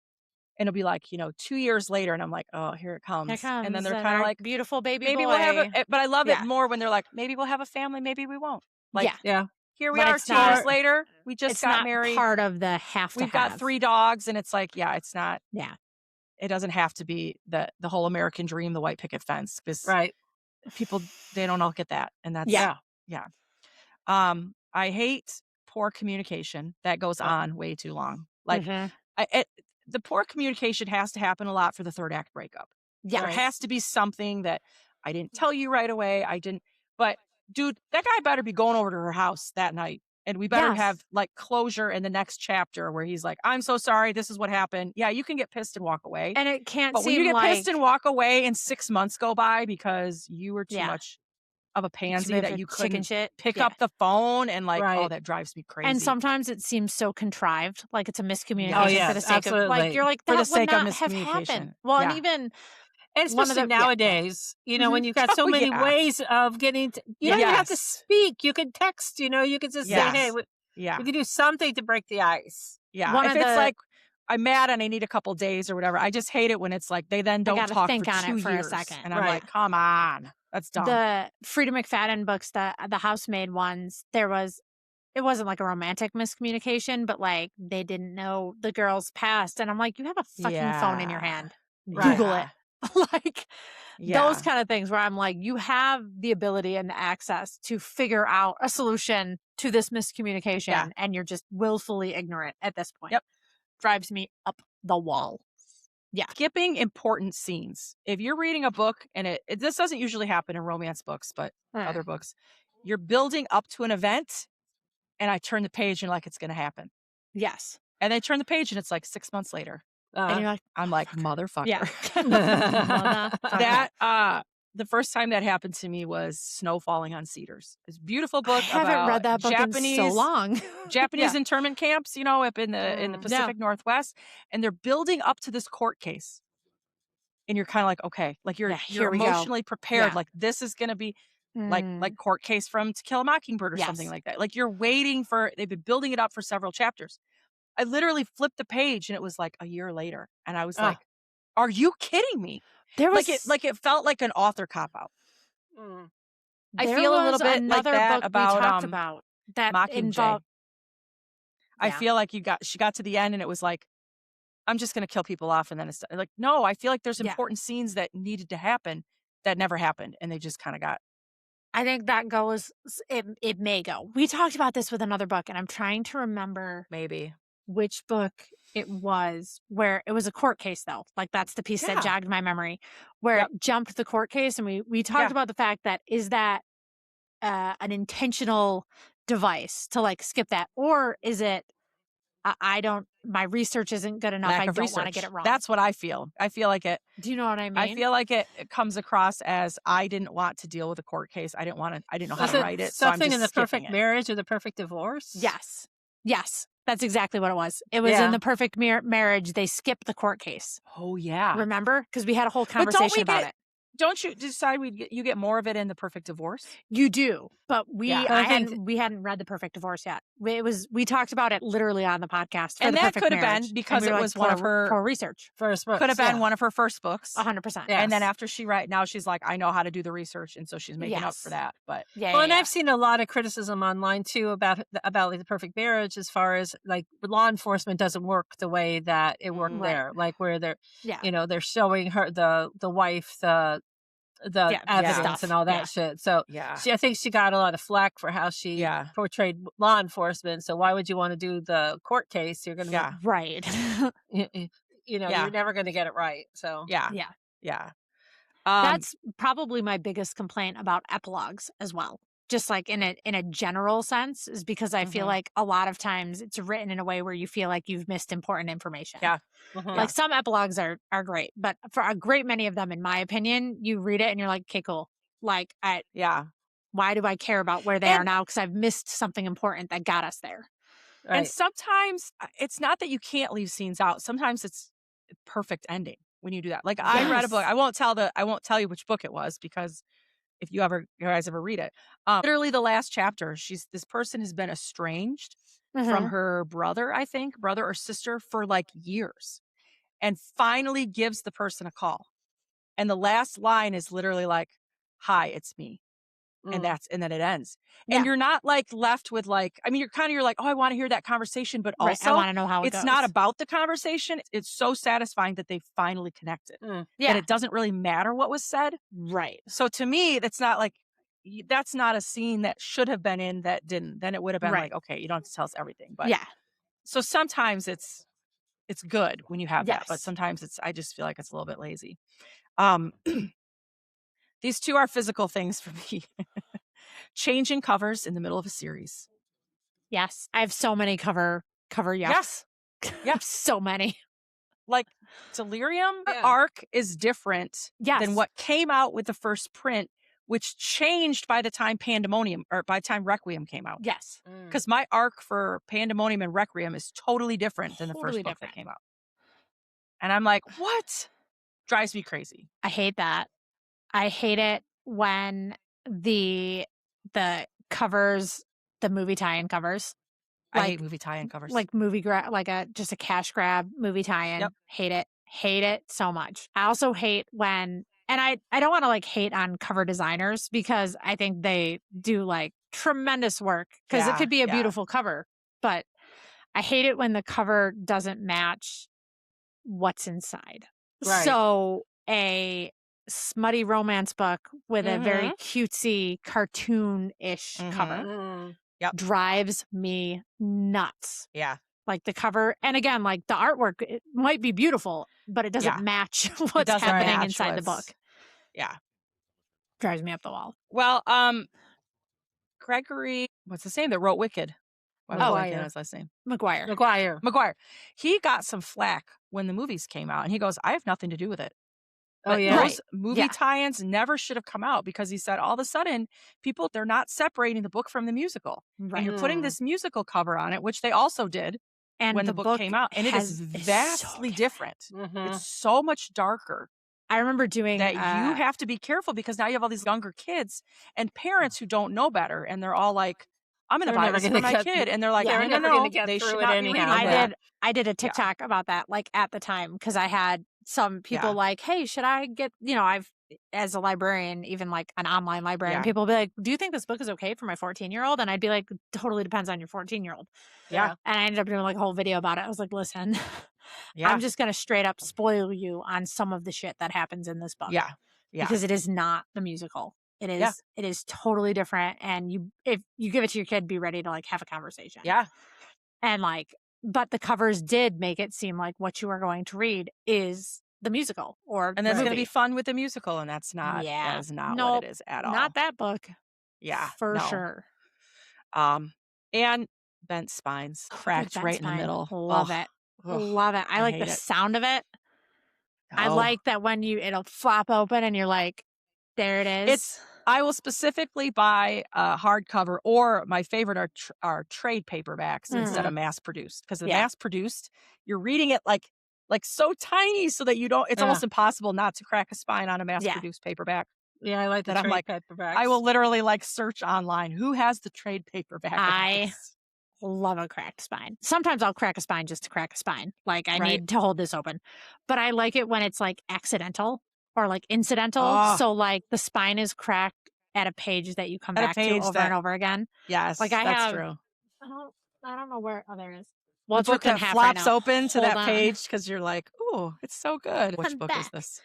and it'll be like, 2 years later and I'm like, oh, here it comes. here comes And then they're kind of our like, beautiful baby maybe boy. we'll have but I love it Yeah. more when they're like, maybe we'll have a family, maybe we won't. Like, Yeah. Yeah. here we When are it's 2 years not- later. We just It's got not married. part of the have to We've got have. 3 dogs and it's like, yeah, it's not. Yeah. It doesn't have to be the whole American dream, the white picket fence, because Right. people, they don't all get that. And that's, Yeah. yeah. I hate poor communication that goes on way too long. Like, Mhm. the poor communication has to happen a lot for the third act breakup. Yeah. There has to be something that I didn't tell you right away. But dude, that guy better be going over to her house that night. And we better Yes. have like closure in the next chapter where he's like, I'm so sorry. This is what happened. Yeah, you can get pissed and walk away. And it can't But when seem you get like pissed and walk away and 6 months go by because you were too Yeah. much of a too pansy much that of you chicken couldn't shit. pick Yeah. up the phone and like, oh, Right. that drives me crazy. And sometimes it seems so contrived, like it's a miscommunication Oh, for yes, the sake of like absolutely. you're like For that the would sake of not have happened. miscommunication. Well, Yeah. and even And one of especially the- yeah. nowadays, when you've got so Oh, many yeah. ways of getting to, you don't even have to Yes. speak. You can text, you can just Yes. say, hey, Yeah. we can do something to break the ice. Yeah. One If of it's the- like I'm mad and I need a couple days or whatever, I just hate it when it's like they then don't gotta talk think for on it 2 for a years. second. And I'm Right. like, come on. That's dumb. the Frida McFadden books, the housemaid ones, it wasn't like a romantic miscommunication, but like they didn't know the girl's past. And I'm like, you have a fucking phone in your Yeah. hand. Right. Google it. Like Yeah. those kind of things where I'm like, you have the ability and the access to figure out a solution to this miscommunication. Yeah. And you're just willfully ignorant at this point. Yep. Drives me up the wall. Skipping important scenes. If you're reading a book and this doesn't usually happen in romance books, but other books, you're building up to an event and I turn the page and like it's going to happen. Yes. And they turn the page and it's like 6 months later. And you're like, I'm like, motherfucker. yeah. That the first time that happened to me was Snow Falling on Cedars. It's a beautiful book. I haven't about read that book Japanese, in so long. Japanese internment camps, up in the Mm. Pacific Northwest, and they're building up to this court case. And you're kind of like, okay, like you're here we go. emotionally prepared. Yeah. Like this is going to be like Mm. court case from To Kill a Mockingbird or something Yes. like that. Like you're waiting they've been building it up for several chapters. I literally flipped the page and it was like a year later. And I was like, are you kidding me? There was It felt like an author cop out. Mm. I there feel a was little bit like another that book about we talked about that Mockingjay. involved. I Yeah. feel like she got to the end and it was like, I'm just going to kill people off. And then it's like, no, I feel like there's Yeah. important scenes that needed to happen that never happened. And they just kind of got. I think that goes. It may go. We talked about this with another book, and I'm trying to remember Maybe. which book it was. Where it was a court case, though. Like that's the piece Yeah. that jogged my memory, where Yep. it jumped the court case, and we talked Yeah. about the fact that is that an intentional device to like skip that, or is it? I don't. My research isn't good enough. Lack I of don't research. want to get it wrong. That's what I feel. I feel like it. Do you know what I mean? I feel like it comes across as I didn't want to deal with a court case. I didn't know how Was to it write it. So I'm something just in the skipping perfect it. marriage or the perfect divorce? Yes. Yes. That's exactly what it was. It was Yeah. in the perfect marriage. They skipped the court case. Oh yeah. Remember? Because we had a whole But don't conversation we about get- it. Don't you decide you get more of it in the perfect divorce? You do, but Yeah. But I think we hadn't read the perfect divorce yet. We talked about it literally on the podcast. For And the that perfect could have been marriage, and because we it were was one of her- poor research. first books. Could have been yeah. one of her first books. 100%. Yeah. And then Yes. after now she's like, I know how to do the research, and so she's making up for Yes. that. But Yeah. Well, yeah, and yeah. I've seen a lot of criticism online too about like the perfect marriage, as far as like law enforcement doesn't work the way that it worked Right. there, like where they're Yeah. they're showing her the wife the Yeah, evidence stuff. and all that Yeah. shit. So yeah, I think she got a lot of flack for how she Yeah. portrayed law enforcement. So why would you want to do the court case? You're going to yeah, Right. Yeah. Yeah. You're never going to get it right. So yeah, Yeah. yeah. That's probably my biggest complaint about epilogues as well. just like in a general sense, is because I feel like a lot of times it's written in a way where you feel like you've missed important information. Yeah. Like some epilogues are great, but for a great many of them, in my opinion, you read it and you're like, okay, cool. Like, why do I care about where they are now? Because I've missed something important that got us there. Right. And sometimes it's not that you can't leave scenes out. Sometimes it's perfect ending when you do that. Like I read a book. I won't tell you which book it was, because if you guys ever read it, literally the last chapter, this person has been estranged from her brother or sister for like years, and finally gives the person a call. And the last line is literally like, "Hi, it's me." And then it ends. And you're not like left with like, I mean, you're like, oh, I want to hear that conversation, but also I want to know how it's not about the conversation. It's so satisfying that they finally connected. That it doesn't really matter what was said. Right. So to me, that's not a scene that should have been in that didn't. Then it would have been like, okay, you don't have to tell us everything. But so sometimes it's good when you have that, but sometimes I just feel like it's a little bit lazy. These two are physical things for me. Changing covers in the middle of a series. Yes. I have so many cover yucks. Yes. So many. Like Delirium arc is different than what came out with the first print, which changed by the time Requiem came out. Yes. Because my arc for Pandemonium and Requiem is totally different than the first book that came out. And I'm like, what? Drives me crazy. I hate that. I hate it when the covers, the movie tie-in covers. I hate movie tie-in covers. Like just a cash grab movie tie-in. Yep. Hate it so much. I also hate when, and I don't want to like hate on cover designers, because I think they do like tremendous work, because it could be a beautiful cover, but I hate it when the cover doesn't match what's inside. Right. So a smutty romance book with a very cutesy cartoon-ish cover drives me nuts. Yeah. Like the cover, and again, like the artwork, it might be beautiful, but it doesn't match what's happening inside the book. Yeah. Drives me up the wall. Well, Gregory, what's his name that wrote Wicked? Why his last name? McGuire. He got some flack when the movies came out, and he goes, I have nothing to do with it. But those movie tie-ins never should have come out, because he said all of a sudden they're not separating the book from the musical. Right. And you're putting this musical cover on it, which they also did when the book came out. And it is vastly different. It's so much darker. I remember doing that. You have to be careful, because now you have all these younger kids and parents who don't know better. And they're all like, I'm going to buy this for my kid. And they're like, no, they should not be reading that. I did a TikTok about that, like at the time, because I had some people like, hey, should I get, I've, as a librarian, even like an online librarian, people will be like, do you think this book is okay for my 14-year-old? And I'd be like, totally depends on your 14-year-old. Yeah. And I ended up doing like a whole video about it. I was like, listen, I'm just going to straight up spoil you on some of the shit that happens in this book. Yeah. Because it is not the musical. It is totally different. And if you give it to your kid, be ready to like have a conversation. Yeah. And like, but the covers did make it seem like what you are going to read is the musical, and that's going to be fun with the musical, and that's not. That is not what it is at all. Not that book. Yeah, for sure. And bent spines cracked right in the middle. Love it. Love it. I like the sound of it. I like that when it'll flop open and you're like, there it is. I will specifically buy a hardcover, or my favorite are trade paperbacks instead of mass produced, because the mass produced, you're reading it like so tiny so that you don't. It's almost impossible not to crack a spine on a mass produced paperback. Yeah, I like that. I'm like, paperbacks. I will literally like search online who has the trade paperback. I love a cracked spine. Sometimes I'll crack a spine just to crack a spine. Like I need to hold this open, but I like it when it's like accidental or like incidental. So like the spine is cracked at a page that you come back to over and over again. Yes, like that's true. I don't know where. Oh, there it is. Well, the book that flops open to that page because you're like, "Ooh, it's so good." Which book is this?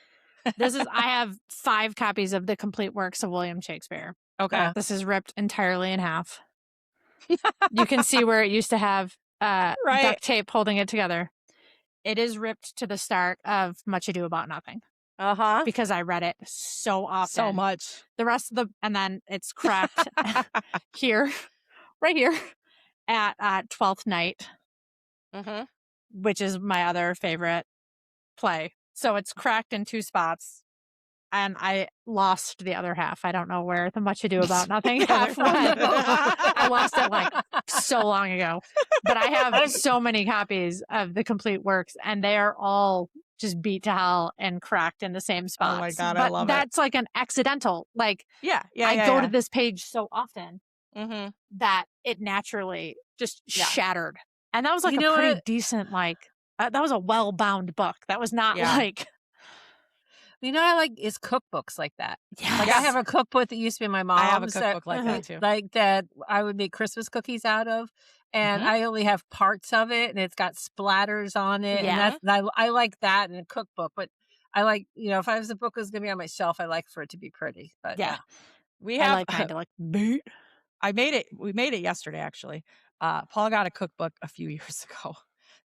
I have 5 copies of the complete works of William Shakespeare. Okay, this is ripped entirely in half. You can see where it used to have duct tape holding it together. It is ripped to the start of Much Ado About Nothing. Uh-huh. because I read it so often. So much. The rest of and then it's cracked right here at 12th Night, Mm-hmm. which is my other favorite play. So it's cracked in 2 spots. And I lost the other half. I don't know where the Much Ado About Nothing half went. I lost it like so long ago. But I have so many copies of the complete works, and they are all just beat to hell and cracked in the same spots. Oh my God, but I love it. that's like an accidental. Like, I go to this page so often Mm-hmm. that it naturally just Yeah. shattered. And that was like a pretty decent, like, that was a well-bound book. That was not like... You know, I like is cookbooks like that. Yes. Like I have a cookbook that used to be my mom's. I have a cookbook like that too. Like that I would make Christmas cookies out of. And I only have parts of it and it's got splatters on it. Yeah. And I like that in a cookbook. But I like, you know, if I was a book was gonna be on my shelf, I like for it to be pretty. But yeah. We have I kind of like beat. we made it yesterday actually. Paul got a cookbook a few years ago.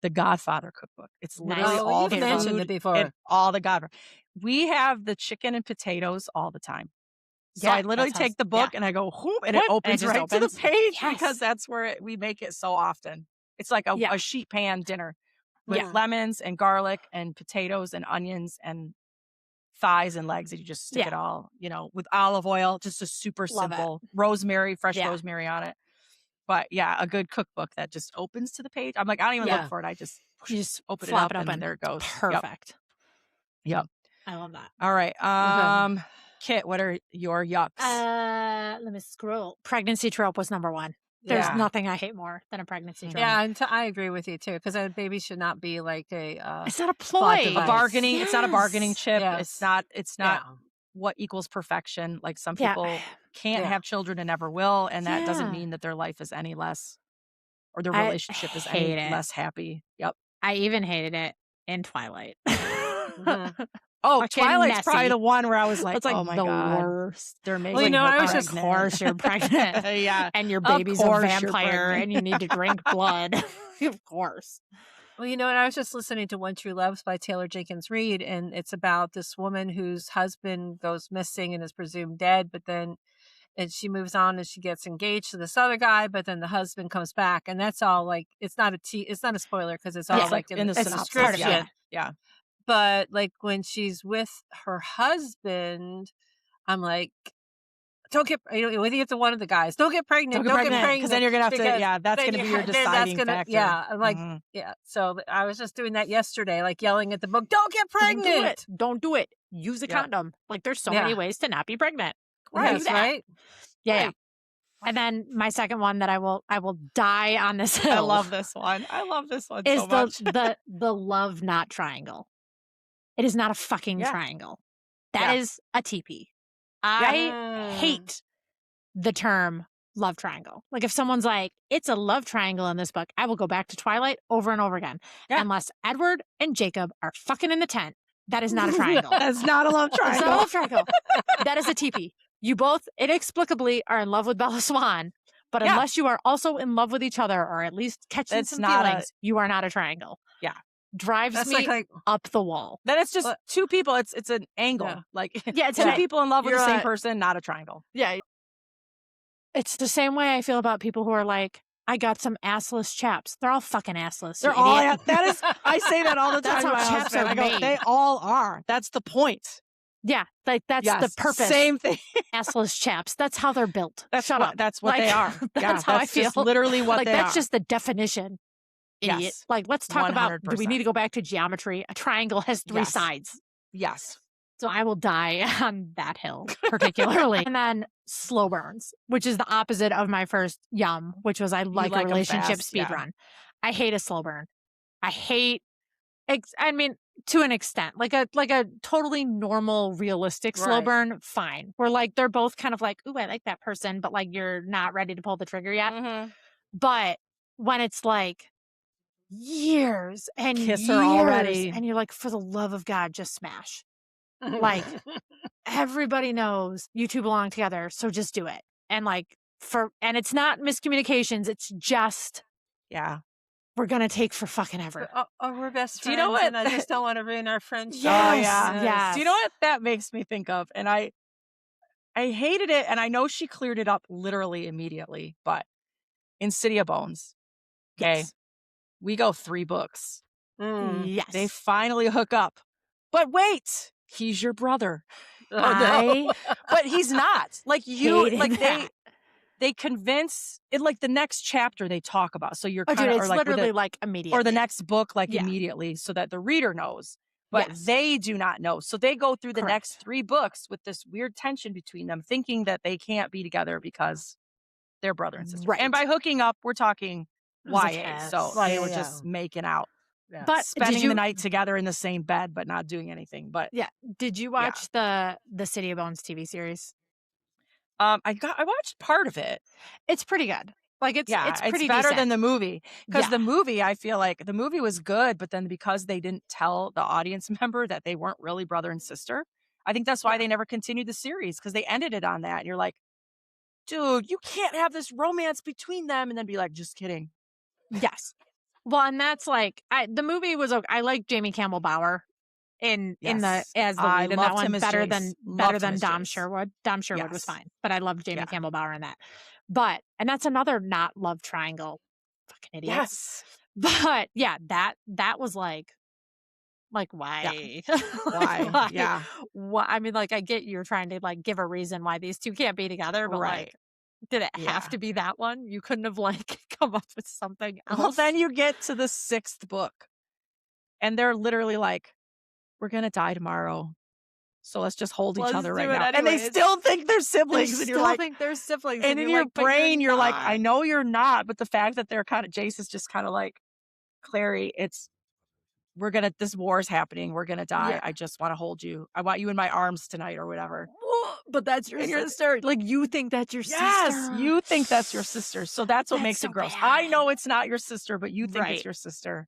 The Godfather cookbook. It's literally all the mentioned food it before. and all the Godfather. We have the chicken and potatoes all the time. So I literally take the book and I go, whoop, and it opens right to the page because that's where we make it so often. It's like a sheet pan dinner with lemons and garlic and potatoes and onions and thighs and legs. And you just stick it all, you know, with olive oil, just a super simple rosemary, fresh rosemary on it. But yeah, a good cookbook that just opens to the page. I'm like, I don't even look for it. I just open it up and there it goes. Perfect. Yep. I love that. All right. Kit, what are your yucks? Let me scroll. Pregnancy trope was number 1. There's nothing I hate more than a pregnancy trope. Yeah, and I agree with you too, because a baby should not be like it's not a ploy, a bargaining. It's not a bargaining chip. Yes. It's not what equals perfection. Like some people can't have children and never will, and that doesn't mean that their life is any less, or their relationship is any less happy. Yep. I even hated it in Twilight. Oh, Twilight's probably the one where I was like, it's like oh my the God. worst. They're making well, you know, I was just, of course you're pregnant. And your baby's a vampire and you need to drink blood. Of course. Well, you know, and I was just listening to One True Loves by Taylor Jenkins Reid, and it's about this woman whose husband goes missing and is presumed dead, but then she moves on and she gets engaged to this other guy, but then the husband comes back, and that's all like it's not a spoiler because it's all like in the description. Yeah. But like when she's with her husband, I'm like, don't get, whether you have to one of the guys, don't get pregnant, don't get pregnant. Because then you're going to have to, that's going to be your deciding factor. Yeah. I'm like, So I was just doing that yesterday, like yelling at the book, don't get pregnant. Don't do it. Use a condom. Like there's so many ways to not be pregnant. Right. Right. Yeah. Right. And then my second one that I will die on this hill. I love this one. Is so much. the love not triangle. It is not a fucking triangle. That is a teepee. I hate the term love triangle. Like if someone's like, it's a love triangle in this book, I will go back to Twilight over and over again. Yeah. Unless Edward and Jacob are fucking in the tent. That is not a triangle. That's not a love triangle. It's not a love triangle. That is a teepee. You both inexplicably are in love with Bella Swan, but unless you are also in love with each other or at least catching some feelings, you are not a triangle. Yeah. Drives me like up the wall. Then it's just two people. It's an angle. Yeah. Like it's two people in love with the same person, not a triangle. Yeah. It's the same way I feel about people who are like, I got some assless chaps. They're all fucking assless. They're all that is. I say that all the time. That's how chaps are made. They all are. That's the point. Yeah, like that's the purpose. Same thing. Assless chaps. That's how they're built. Shut up. That's what they are. That's how I feel. Just literally what they are. That's just the definition. Idiot. Yes. Like, let's talk 100%. about, do we need to go back to geometry? A triangle has 3 sides. Yes. So I will die on that hill, particularly. And then slow burns, which is the opposite of my first yum, which was I like a relationship speed run. I hate a slow burn. To an extent, like a totally normal, realistic slow burn, fine. Where like, they're both kind of like, ooh, I like that person, but like, you're not ready to pull the trigger yet. Mm-hmm. But when it's like, years and kiss years, her already, and you're like, for the love of God, just smash. Like everybody knows you two belong together, so just do it. And like and it's not miscommunications, it's just we're going to take for fucking ever. Oh, we're best friends. Do you know what? And I just don't want to ruin our friendship. Yes. Do you know what that makes me think of? And I hated it, and I know she cleared it up literally immediately, but in City of Bones, okay, Yes. we go 3 books. Yes. They finally hook up. But wait, he's your brother. Oh, no. But he's not. Like they convince it, like the next chapter they talk about. So you're Oh, kind dude, of it's literally like immediately. or the next book, like Yeah. immediately, so that the reader knows. But Yes. they do not know. So they go through the Correct. next 3 books with this weird tension between them, thinking that they can't be together because they're brother and sister. Right. And by hooking up, we're talking It was like, YA. yes. So Right, they were yeah. just making out, Yeah. But spending the night together in the same bed, but not doing anything. But did you watch the City of Bones TV series? I watched part of it. It's pretty good. Like it's pretty better decent. than the movie, because Yeah. the movie, I feel like the movie was good, but then because they didn't tell the audience member that they weren't really brother and sister, I think that's why they never continued the series, because they ended it on that. And you're like, dude, you can't have this romance between them, and then be like, just kidding. Yes. Well, and that's like the movie was okay. I like Jamie Campbell Bower in the as the I lead in that loved one him as better Jace. than Dom Jace. Sherwood. Dom Sherwood was Yes. fine, but I loved Jamie Yeah. Campbell Bower in that. But and that's another not love triangle. Fucking idiot. Yes. But yeah, that was like why? Why? Yeah. Why? I mean, like I get you're trying to like give a reason why these two can't be together, but Right. like, did it Yeah. have to be that one? You couldn't have like come up with something else. Well, then you get to the 6th book, and they're literally like, we're going to die tomorrow, so let's just hold each Let's other do right it now. And they anyways. still think they're They siblings. And you're still like, think they're siblings, and in you're your like, but brain, you're like, not. I know you're not. But the fact that they're kind of, Jace is just kind of like, Clary, this war is happening. We're going to die. Yeah. I just want to hold you. I want you in my arms tonight or whatever. But that's your And you're- sister. Like you think that's your Yes, sister. you think that's your sister. So that's what That's makes so it gross. bad. I know it's not your sister, but you think Right. it's your sister.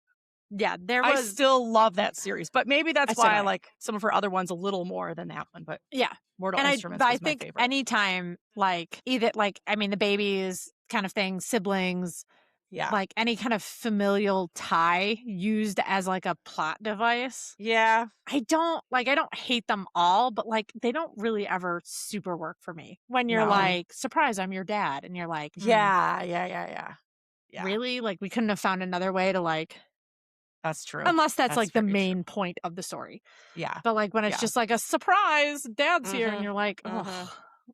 Yeah, there I was. still love that series, but maybe that's I still why I like- like some of her other ones a little more than that one. But Yeah. Mortal And Instruments I was my think favorite. anytime like either like I mean the babies kind of thing, siblings, Yeah. like any kind of familial tie used as like a plot device. Yeah. I don't hate them all, but like they don't really ever super work for me. When you're No. like, surprise, I'm your dad, and you're like, Yeah. really? Like we couldn't have found another way to like, That's true. unless that's like the very true. main point of the story. Yeah. But like when it's Yeah. just like a surprise, dad's here, Mhm. and you're like, Mhm. ugh,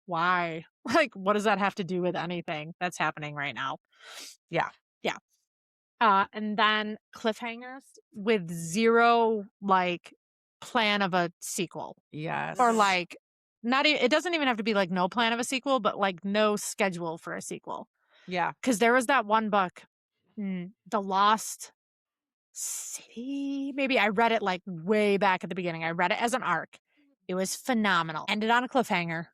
why? Like, what does that have to do with anything that's happening right now? Yeah. And then cliffhangers with zero like plan of a sequel, Yes. or like not even. It doesn't even have to be like no plan of a sequel, but like no schedule for a sequel. Yeah. Because there was that one book, The Lost City. Maybe I read it like way back at the beginning. I read it as an arc. It was phenomenal. Ended on a cliffhanger.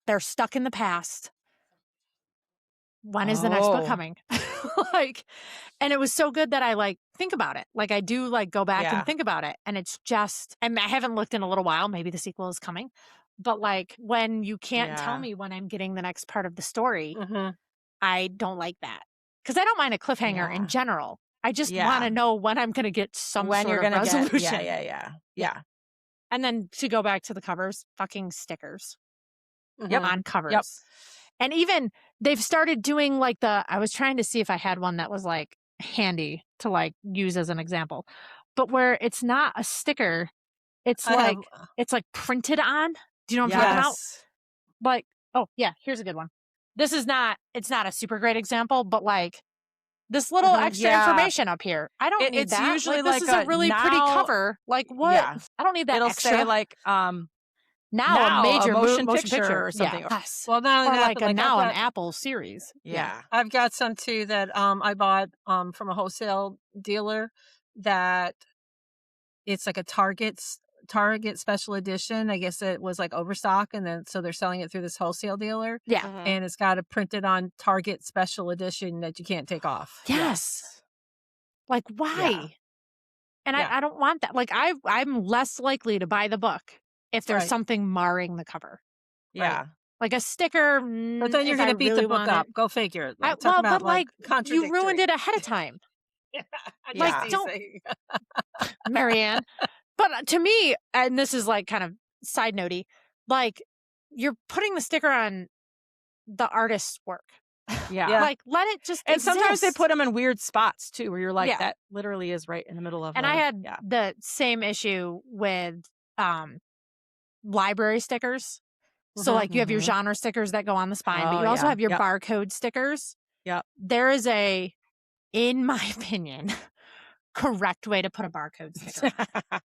They're stuck in the past. When is the next book Oh. coming? Like, and it was so good that I like think about it. Like I do like go back Yeah. and think about it. And it's just, I mean, I haven't looked in a little while. Maybe the sequel is coming. But like when you can't tell Yeah. me when I'm getting the next part of the story, Mhm. I don't like that. Because I don't mind a cliffhanger Yeah. in general. I just Yeah. want to know when I'm going to get some When sort you're of gonna resolution. get yeah. And then to go back to the covers, fucking stickers Mhm. on covers. And even they've started doing like I was trying to see if I had one that was like handy to like use as an example, but where it's not a sticker, it's like printed on. Do you know what I'm talking about? Yes. Like, oh yeah, here's a good one. This is not, it's not a super great example, but like this little Mhm, extra yeah. information up here. I don't need It's that. usually Like, this is like a really pretty now- cover. Like what? Yeah. I don't need that It'll extra. say like now a major motion motion picture or something. Yeah. Yes. Well, not Or only that, like but, a I've now an got- Apple series. Yeah. I've got some too that I bought from a wholesale dealer that it's like a Target special edition. I guess it was like overstock, and then so they're selling it through this wholesale dealer, Yeah. Mhm. and it's got a printed on Target special edition that you can't take off. Yes. Like why? Yeah. And Yeah. I don't want that. Like I'm less likely to buy the book if there's Right. something marring the cover. Yeah. Like a sticker. But then you're if going I to beat really the book want up. it. Go figure. Well, Talk about but like you ruined contradictory. it ahead of time. I'm Like, just don't- teasing. Marianne. But to me, and this is like kind of side notey, like you're putting the sticker on the artist's work. Yeah. Like, let it just And sometimes they exist. put them in weird spots too, where you're like, Yeah. that literally is right in the middle of And the, I had yeah. the same issue with library stickers. So like you have your genre stickers that go on the spine, but Oh, you also yeah. have your Yep. barcode stickers. Yep. There is a, in my opinion, correct way to put a barcode sticker on.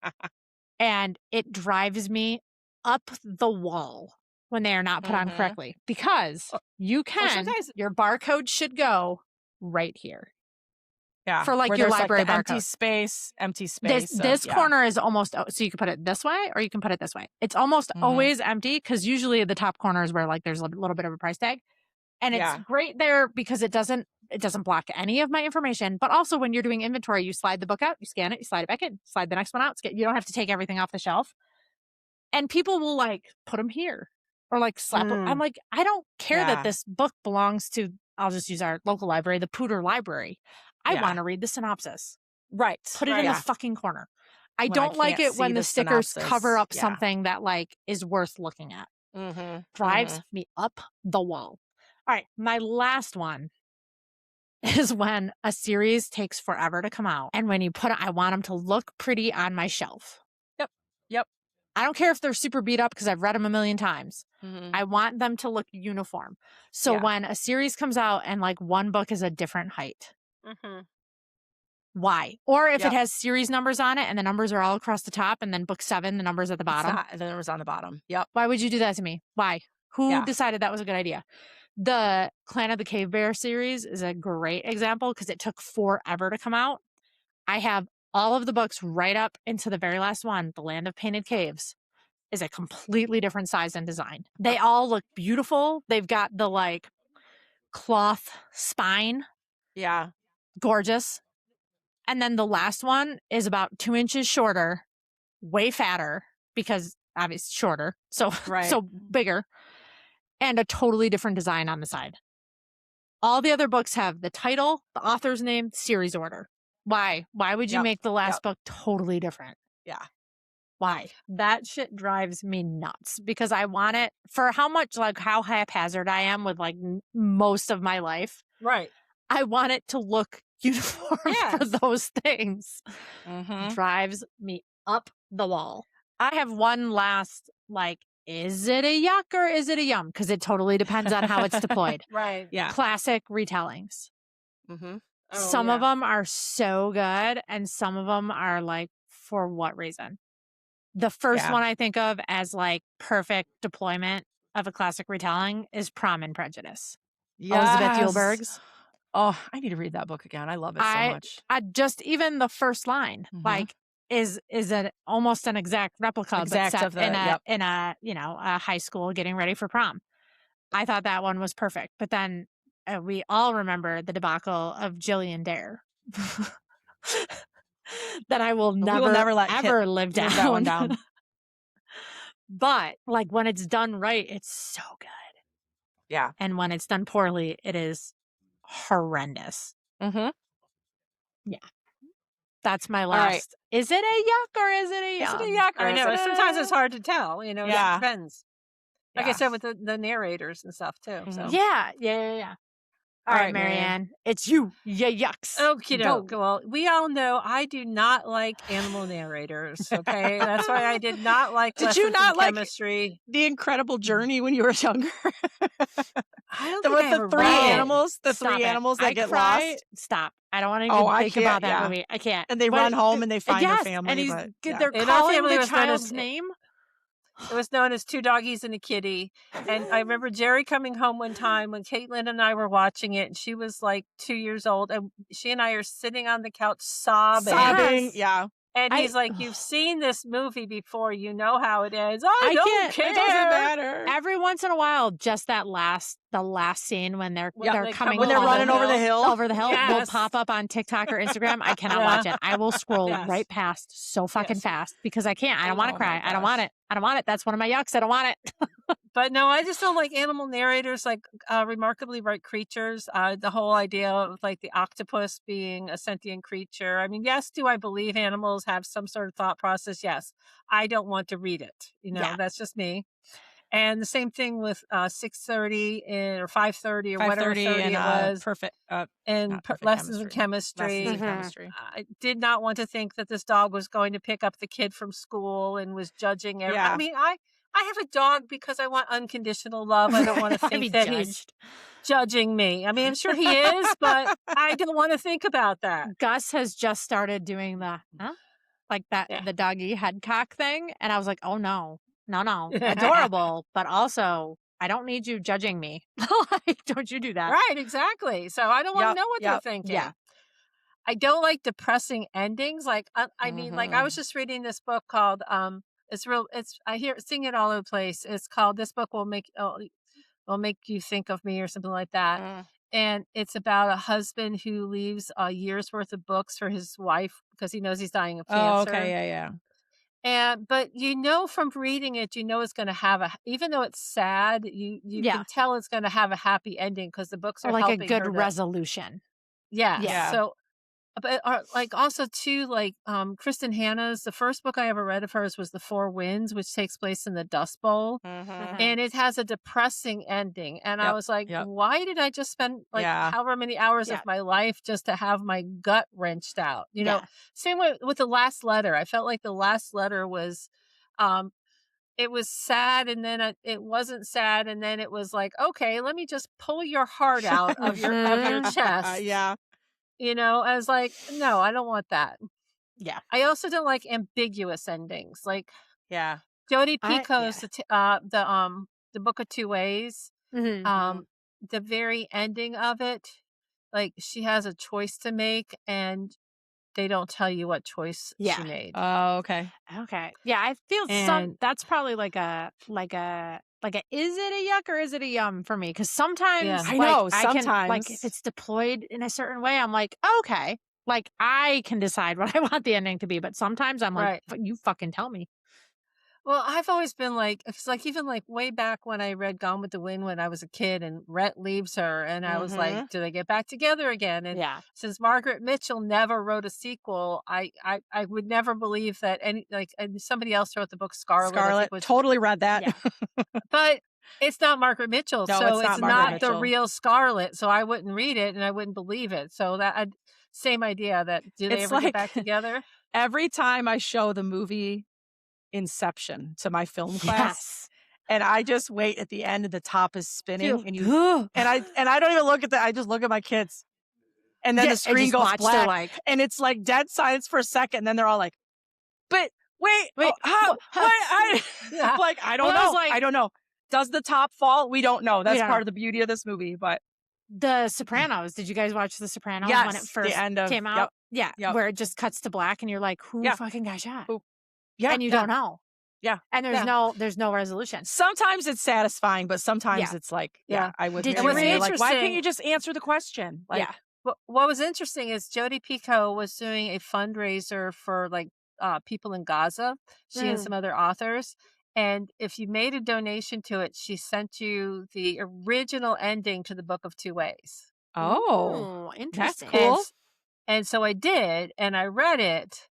And it drives me up the wall when they are not put on correctly, because you can, sometimes- your barcode should go right here. Yeah. For, like, Where your there's, library the empty barcode. space. This corner is almost, so you can put it this way or you can put it this way. It's almost always empty, because usually the top corner is where like there's a little bit of a price tag. And it's great there because it doesn't block any of my information. But also when you're doing inventory, you slide the book out, you scan it, you slide it back in, slide the next one out. You don't have to take everything off the shelf. And people will like put them here or like slap them. I'm like, I don't care that this book belongs to, I'll just use our local library, the Pooter Library. I want to read the synopsis. Right. Put it in the fucking corner. I When don't like can't it when see the the stickers synopsis. cover up Yeah. something that like is worth looking at. Drives me up the wall. All right, my last one is when a series takes forever to come out, and when you put it, I want them to look pretty on my shelf. Yep. I don't care if they're super beat up because I've read them a million times. Mm-hmm. I want them to look uniform. So when a series comes out and like one book is a different height, why? Or if it has series numbers on it and the numbers are all across the top, and then book 7, the numbers at the bottom. And then it was on the bottom. Yep. Why would you do that to me? Why? Who decided that was a good idea? The Clan of the Cave Bear series is a great example because it took forever to come out. I have all of the books right up into the very last one. The Land of Painted Caves is a completely different size and design. They all look beautiful. They've got the like cloth spine. Yeah. Gorgeous. And then the last one is about 2 inches shorter, way fatter because obviously shorter. So, so bigger, and a totally different design on the side. All the other books have the title, the author's name, series order. Why? Why would you make the last book totally different? Yeah. Why? That shit drives me nuts because I want it for how much, like how haphazard I am with like most of my life. Right. I want it to look uniform for those things. Drives me up the wall. I have one last, like, is it a yuck or is it a yum? Because it totally depends on how it's deployed. Right. Yeah. Classic retellings. Some of them are so good and some of them are like, for what reason? The first one I think of as like perfect deployment of a classic retelling is Prom and Prejudice. Elizabeth Eulberg's. Oh, I need to read that book again. I love it so much. I just even the first line, like, is it almost an exact replica, but set of the, in a you know, a high school getting ready for prom. I thought that one was perfect, but then we all remember the debacle of Gillian Dare. That I will never let ever live down. that one down. But like when it's done right, it's so good. Yeah. And when it's done poorly, it is horrendous. Yeah. That's my last. right. Is it a yuck or is it a yum? Is it a yuck or I know. is it Sometimes a- it's hard to tell. You know, it depends. Like I Yeah. said, with the narrators and stuff too. So. Yeah. All right, Marianne. It's you. Yeah, yucks. Okie Go. doke. Well, we all know I do not like animal narrators. Okay, that's why I did not like. Did you lessons not in like chemistry? The Incredible Journey when you were younger? I don't With think I the ever three read it. animals, the Stop three it. animals that I get cry. lost, Stop. I don't want to Oh, even I think can't, about that yeah. movie. I can't. and they But- run home and they find yes, their family. and he's but, yeah. they're In our calling family, the it was known child's as- name. It was known as Two Doggies and a Kitty. And I remember Jerry coming home one time when Caitlin and I were watching it, and she was like 2 years old, and she and I are sitting on the couch sobbing. Sobbing, yeah. And he's like, "You've seen this movie before. You know how it ends. I don't can't- care. It doesn't matter. Every once in a while, just the last scene when they're they coming come When they're over running the over the hill. over the hill will Yes. pop up on TikTok or Instagram. I cannot Yeah. watch it. I will scroll Yes. right past so fucking Yes. fast because I can't. I don't want to Oh cry. my I don't want gosh. it. I don't want it. That's one of my yucks. I don't want it. But no, I just don't like animal narrators, like remarkably right creatures. The whole idea of like the octopus being a sentient creature. I mean, yes, do I believe animals have some sort of thought process? Yes. I don't want to read it. Yeah. That's just me. And the same thing with 6:30 or 5:30 or whatever 5:30 30 and it was. perfect And not perfect lessons in chemistry. Lessons chemistry. in chemistry. I did not want to think that this dog was going to pick up the kid from school and was judging. I Yeah. mean, I have a dog because I want unconditional love. I don't want to I think mean, that he's judging me. I mean, I'm sure he is, but I don't want to think about that. Gus has just started doing the like that Yeah. the doggy head cock thing, and I was like, oh no, adorable, but also I don't need you judging me. Like, don't you do that? Right, exactly. So I don't want to know what they're thinking. Yeah. I don't like depressing endings. Like, I mean, like I was just reading this book called, I hear seeing it all over the place. It's called This Book Will Make You Think of Me or something like that. And it's about a husband who leaves a year's worth of books for his wife because he knows he's dying of cancer. Oh, okay. Yeah. But from reading it, it's going to have even though it's sad, you can tell it's going to have a happy ending because the books are like a helping good her to, resolution. yes. Yeah. So, but like also too, like Kristen Hanna's, the first book I ever read of hers was The Four Winds, which takes place in the Dust Bowl, and it has a depressing ending. And I was like, why did I just spend like however many hours of my life just to have my gut wrenched out? Same with The Last Letter. I felt like The Last Letter was, it was sad, and then it wasn't sad, and then it was like, okay, let me just pull your heart out of your chest. I was like, no, I don't want that. Yeah. I also don't like ambiguous endings. Like, Yeah. Jodi Picoult's the Book of Two Ways. The very ending of it, like she has a choice to make, and they don't tell you what choice she made. Oh, okay. Okay. Yeah, I feel that's probably like a is it a yuck or is it a yum for me? Because sometimes I know sometimes I can, like if it's deployed in a certain way, I'm like, okay, like I can decide what I want the ending to be. But sometimes I'm like, you fucking tell me. Well, I've always been like, it's like even like way back when I read Gone with the Wind when I was a kid and Rhett leaves her, and I was like, do they get back together again? And since Margaret Mitchell never wrote a sequel, I would never believe that and somebody else wrote the book Scarlet. Totally read that. Yeah. But it's not Margaret Mitchell, no, so it's not the real Scarlet. So I wouldn't read it and I wouldn't believe it. So same idea that do they ever get back together? Every time I show the movie Inception to my film class, and I just wait at the end and the top is spinning, and I don't even look at that. I just look at my kids, and then the screen goes black, and it's like dead silence for a second. And then they're all like, "But wait, how? I don't know. I don't know. Does the top fall? We don't know. That's part of the beauty of this movie." But The Sopranos. Did you guys watch The Sopranos when it first came out? Where it just cuts to black, and you're like, who fucking got shot? Yeah, and you don't know. Yeah, and there's no resolution. Sometimes it's satisfying, but sometimes it's like, I would. Did you say like, why can't you just answer the question? Like, what was interesting is Jodi Picoult was doing a fundraiser for like people in Gaza. She and some other authors. And if you made a donation to it, she sent you the original ending to the Book of Two Ways. Oh, interesting. That's cool. And so I did, and I read it,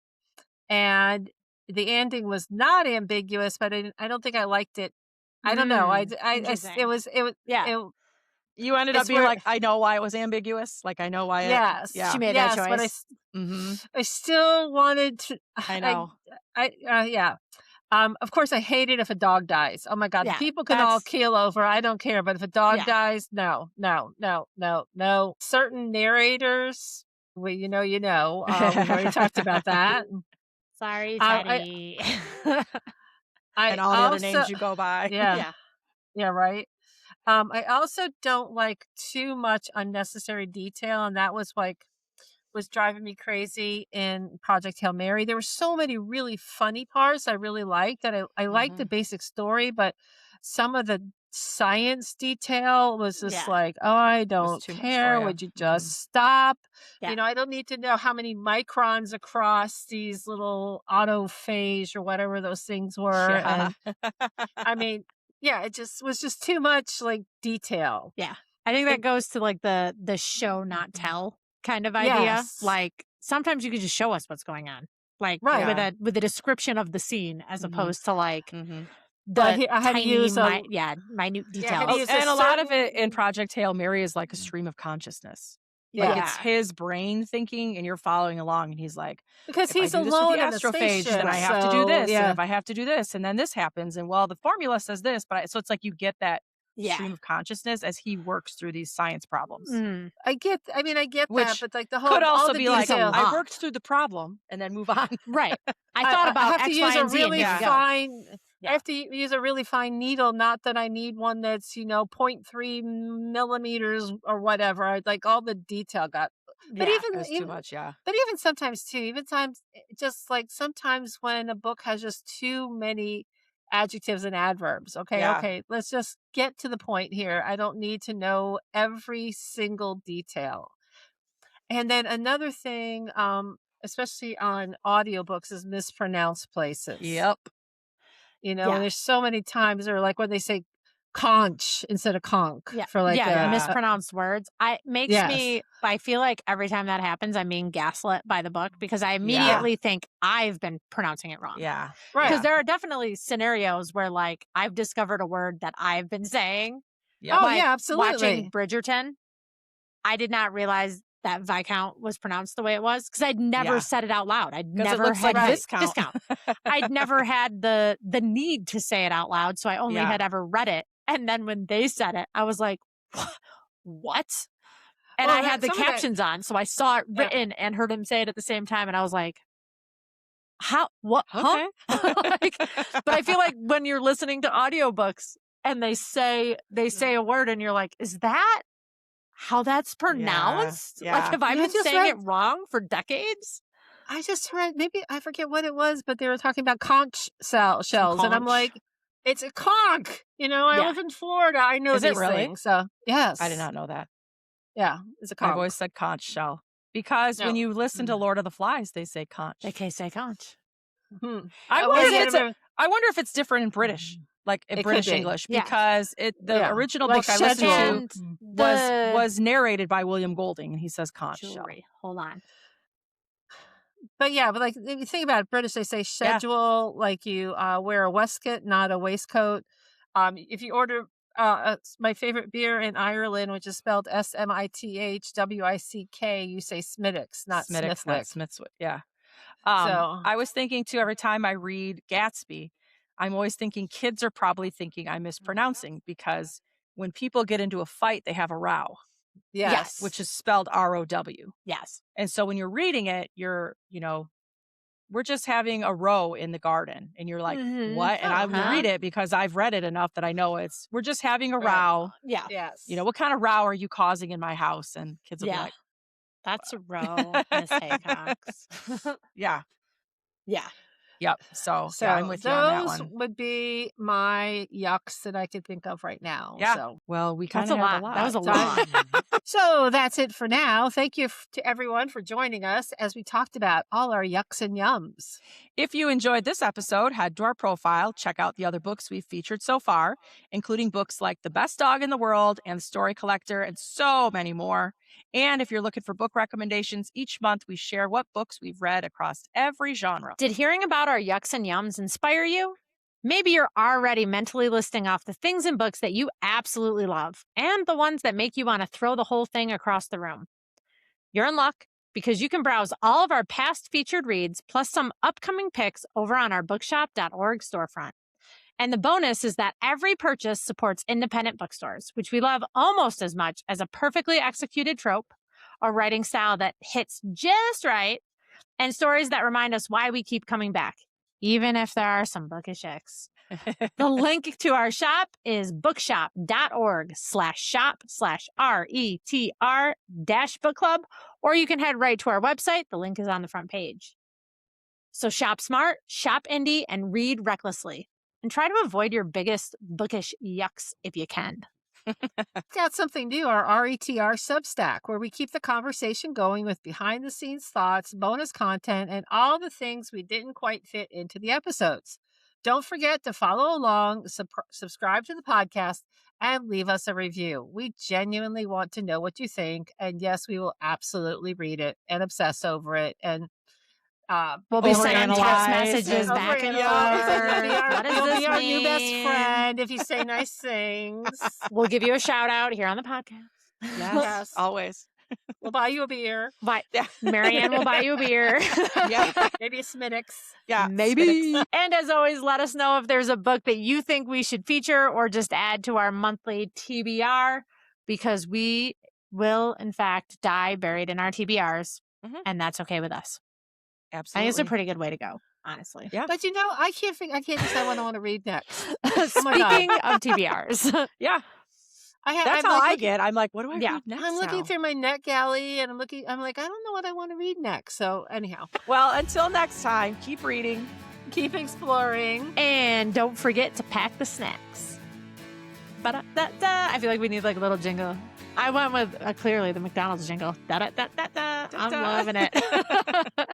and the ending was not ambiguous, but I don't think I liked it. I don't know. You ended up being like, I know why it was ambiguous. Like, I know why. Yes. She made that choice. But I still wanted to. I know. Of course, I hate it if a dog dies. Oh my God. People can all keel over. I don't care. But if a dog dies, no. Certain narrators, well, you know. We've already talked about that. Sorry, Teddy. And all the other names you go by. Yeah, right. I also don't like too much unnecessary detail, and that was driving me crazy in Project Hail Mary. There were so many really funny parts I really liked that I liked the basic story, but some of the science detail was just like, oh, I don't care. Would you just stop? I don't need to know how many microns across these little autophage or whatever those things were. And I mean, yeah, it just was just too much like detail. Yeah. I think that goes to like the show not tell kind of idea. Yes. Like sometimes you could just show us what's going on. Like Right. with a description of the scene as opposed to like Mhm. But the I had to tiny use a minute Yeah, details. had to Oh, use and a lot of it certain- in Project Hail Mary is like a stream of consciousness. yeah. Like it's his brain thinking, and you're following along, and he's like, Because if I he's do this with alone the in a astrophage, spaceship. then I have to do so, this, and Yeah. if I have to do this, and then this happens, and well, the formula says this, but so it's like you get that stream of consciousness as he works through these science problems. Mm. I get that, Which but like the whole Could all also the be like, detail. I worked through the problem, and then move on. Right. I thought about have to X, use Y, a and Z, and really here we go. fine. Yeah. I have to use a really fine needle. Not that I need one that's 0.3 millimeters or whatever. Like all the detail got. But Yeah. It was too much, yeah. But even sometimes too. Even times, just like sometimes when a book has just too many adjectives and adverbs. Okay, Yeah. okay. Let's just get to the point here. I don't need to know every single detail. And then another thing, especially on audiobooks, is mispronounced places. Yep. And Yeah. there's so many times, or like when they say conch instead of conch for like mispronounced words. I feel like every time that happens, I'm being gaslit by the book because I immediately think I've been pronouncing it wrong. Yeah. right. Because there are definitely scenarios where like I've discovered a word that I've been saying. Yep. Oh Like, yeah, absolutely. Watching Bridgerton, I did not realize that Viscount was pronounced the way it was because I'd never said it out loud. I'd 'Cause never it looks had like this Viscount. I'd never had the need to say it out loud, so I only Yeah. had ever read it. And then when they said it, I was like, "What?" And Well, I had the some of that- captions on, so I saw it Yeah. written and heard him say it at the same time, and I was like, "How? What? Okay. Huh?" But I feel like when you're listening to audiobooks and they say a word, and you're like, "Is that how that's pronounced?" Yeah. Like, have I Yeah, I been just saying read- it wrong for decades? I just read, maybe I forget what it was, but they were talking about conch shells, and I'm conch. like, it's a conch. I Yeah. live in Florida. I know Is it these really? things. So yes, I did not know that. Yeah, it's a I've conch. always said conch shell. Because when No. you listen to Lord of the Flies, they say conch. They can't say conch. I Well, wonder, yeah, I wonder if it's different in British, like in It could British be. English, Yeah. because the original Like book I listened schedule. to And was narrated by William Golding, and he says conch shell. jewelry. Hold on. But like if you think about it, British, they say schedule, like you wear a waistcoat, not a waistcoat. If you order my favorite beer in Ireland, which is spelled SMITHWICK, you say Smittix, not Smittix, not Smithwick. Smithswick. Yeah. So I was thinking too, every time I read Gatsby, I'm always thinking kids are probably thinking I'm mispronouncing because when people get into a fight, they have a row, yes, which is spelled ROW. Yes. And so when you're reading it, we're just having a row in the garden. And you're like, Mhm. what? And I will Uh-huh. read it because I've read it enough that I know we're just having a Right. row. Yeah. yes. What kind of row are you causing in my house? And kids will be Yeah. like, That's a row, Miss Haycox. yeah. Yeah. Yep. So, So yeah, I'm with you on that those one. would be my yucks that I could think of right now. Yeah. So. Well, we kind That's of a have lot. a lot. That was a Time. lot. So that's it for now. Thank you to everyone for joining us as we talked about all our yucks and yums. If you enjoyed this episode, head to our profile, check out the other books we've featured so far, including books like The Best Dog in the World and The Story Collector, and so many more. And if you're looking for book recommendations, each month we share what books we've read across every genre. Did hearing about our yucks and yums inspire you? Maybe you're already mentally listing off the things in books that you absolutely love and the ones that make you want to throw the whole thing across the room. You're in luck because you can browse all of our past featured reads plus some upcoming picks over on our bookshop.org storefront. And the bonus is that every purchase supports independent bookstores, which we love almost as much as a perfectly executed trope, a writing style that hits just right, and stories that remind us why we keep coming back, even if there are some bookish icks. The link to our shop is bookshop.org/shop/RETR-book club, or you can head right to our website. The link is on the front page. So shop smart, shop indie, and read recklessly. And try to avoid your biggest bookish yucks if you can. Got something new, our RETR Substack, where we keep the conversation going with behind-the-scenes thoughts, bonus content, and all the things we didn't quite fit into the episodes. Don't forget to follow along, subscribe to the podcast, and leave us a review. We genuinely want to know what you think. And yes, we will absolutely read it and obsess over it. And we'll be sending text overanalyze messages and back and overanalyze. forth. What does You'll this be our mean? new best friend if you say nice things. We'll give you a shout out here on the podcast. Yes, always. We'll buy you a beer. Yeah. Marianne will buy you a beer. Yeah. Maybe a Smittix. Yeah. Maybe. And as always, let us know if there's a book that you think we should feature or just add to our monthly TBR, because we will, in fact, die buried in our TBRs, and that's okay with us. Absolutely. I think it's a pretty good way to go, honestly. Yeah. But I can't decide what I want to read next. Speaking of TBRs. Yeah. That's how I get. I'm like, what do I read next? I'm looking through my NetGalley and I'm like, I don't know what I want to read next. So anyhow. Well, until next time, keep reading. Keep exploring. And don't forget to pack the snacks. Ba-da-da-da. I feel like we need like a little jingle. I went with clearly the McDonald's jingle. Da-da-da-da-da. I'm loving it.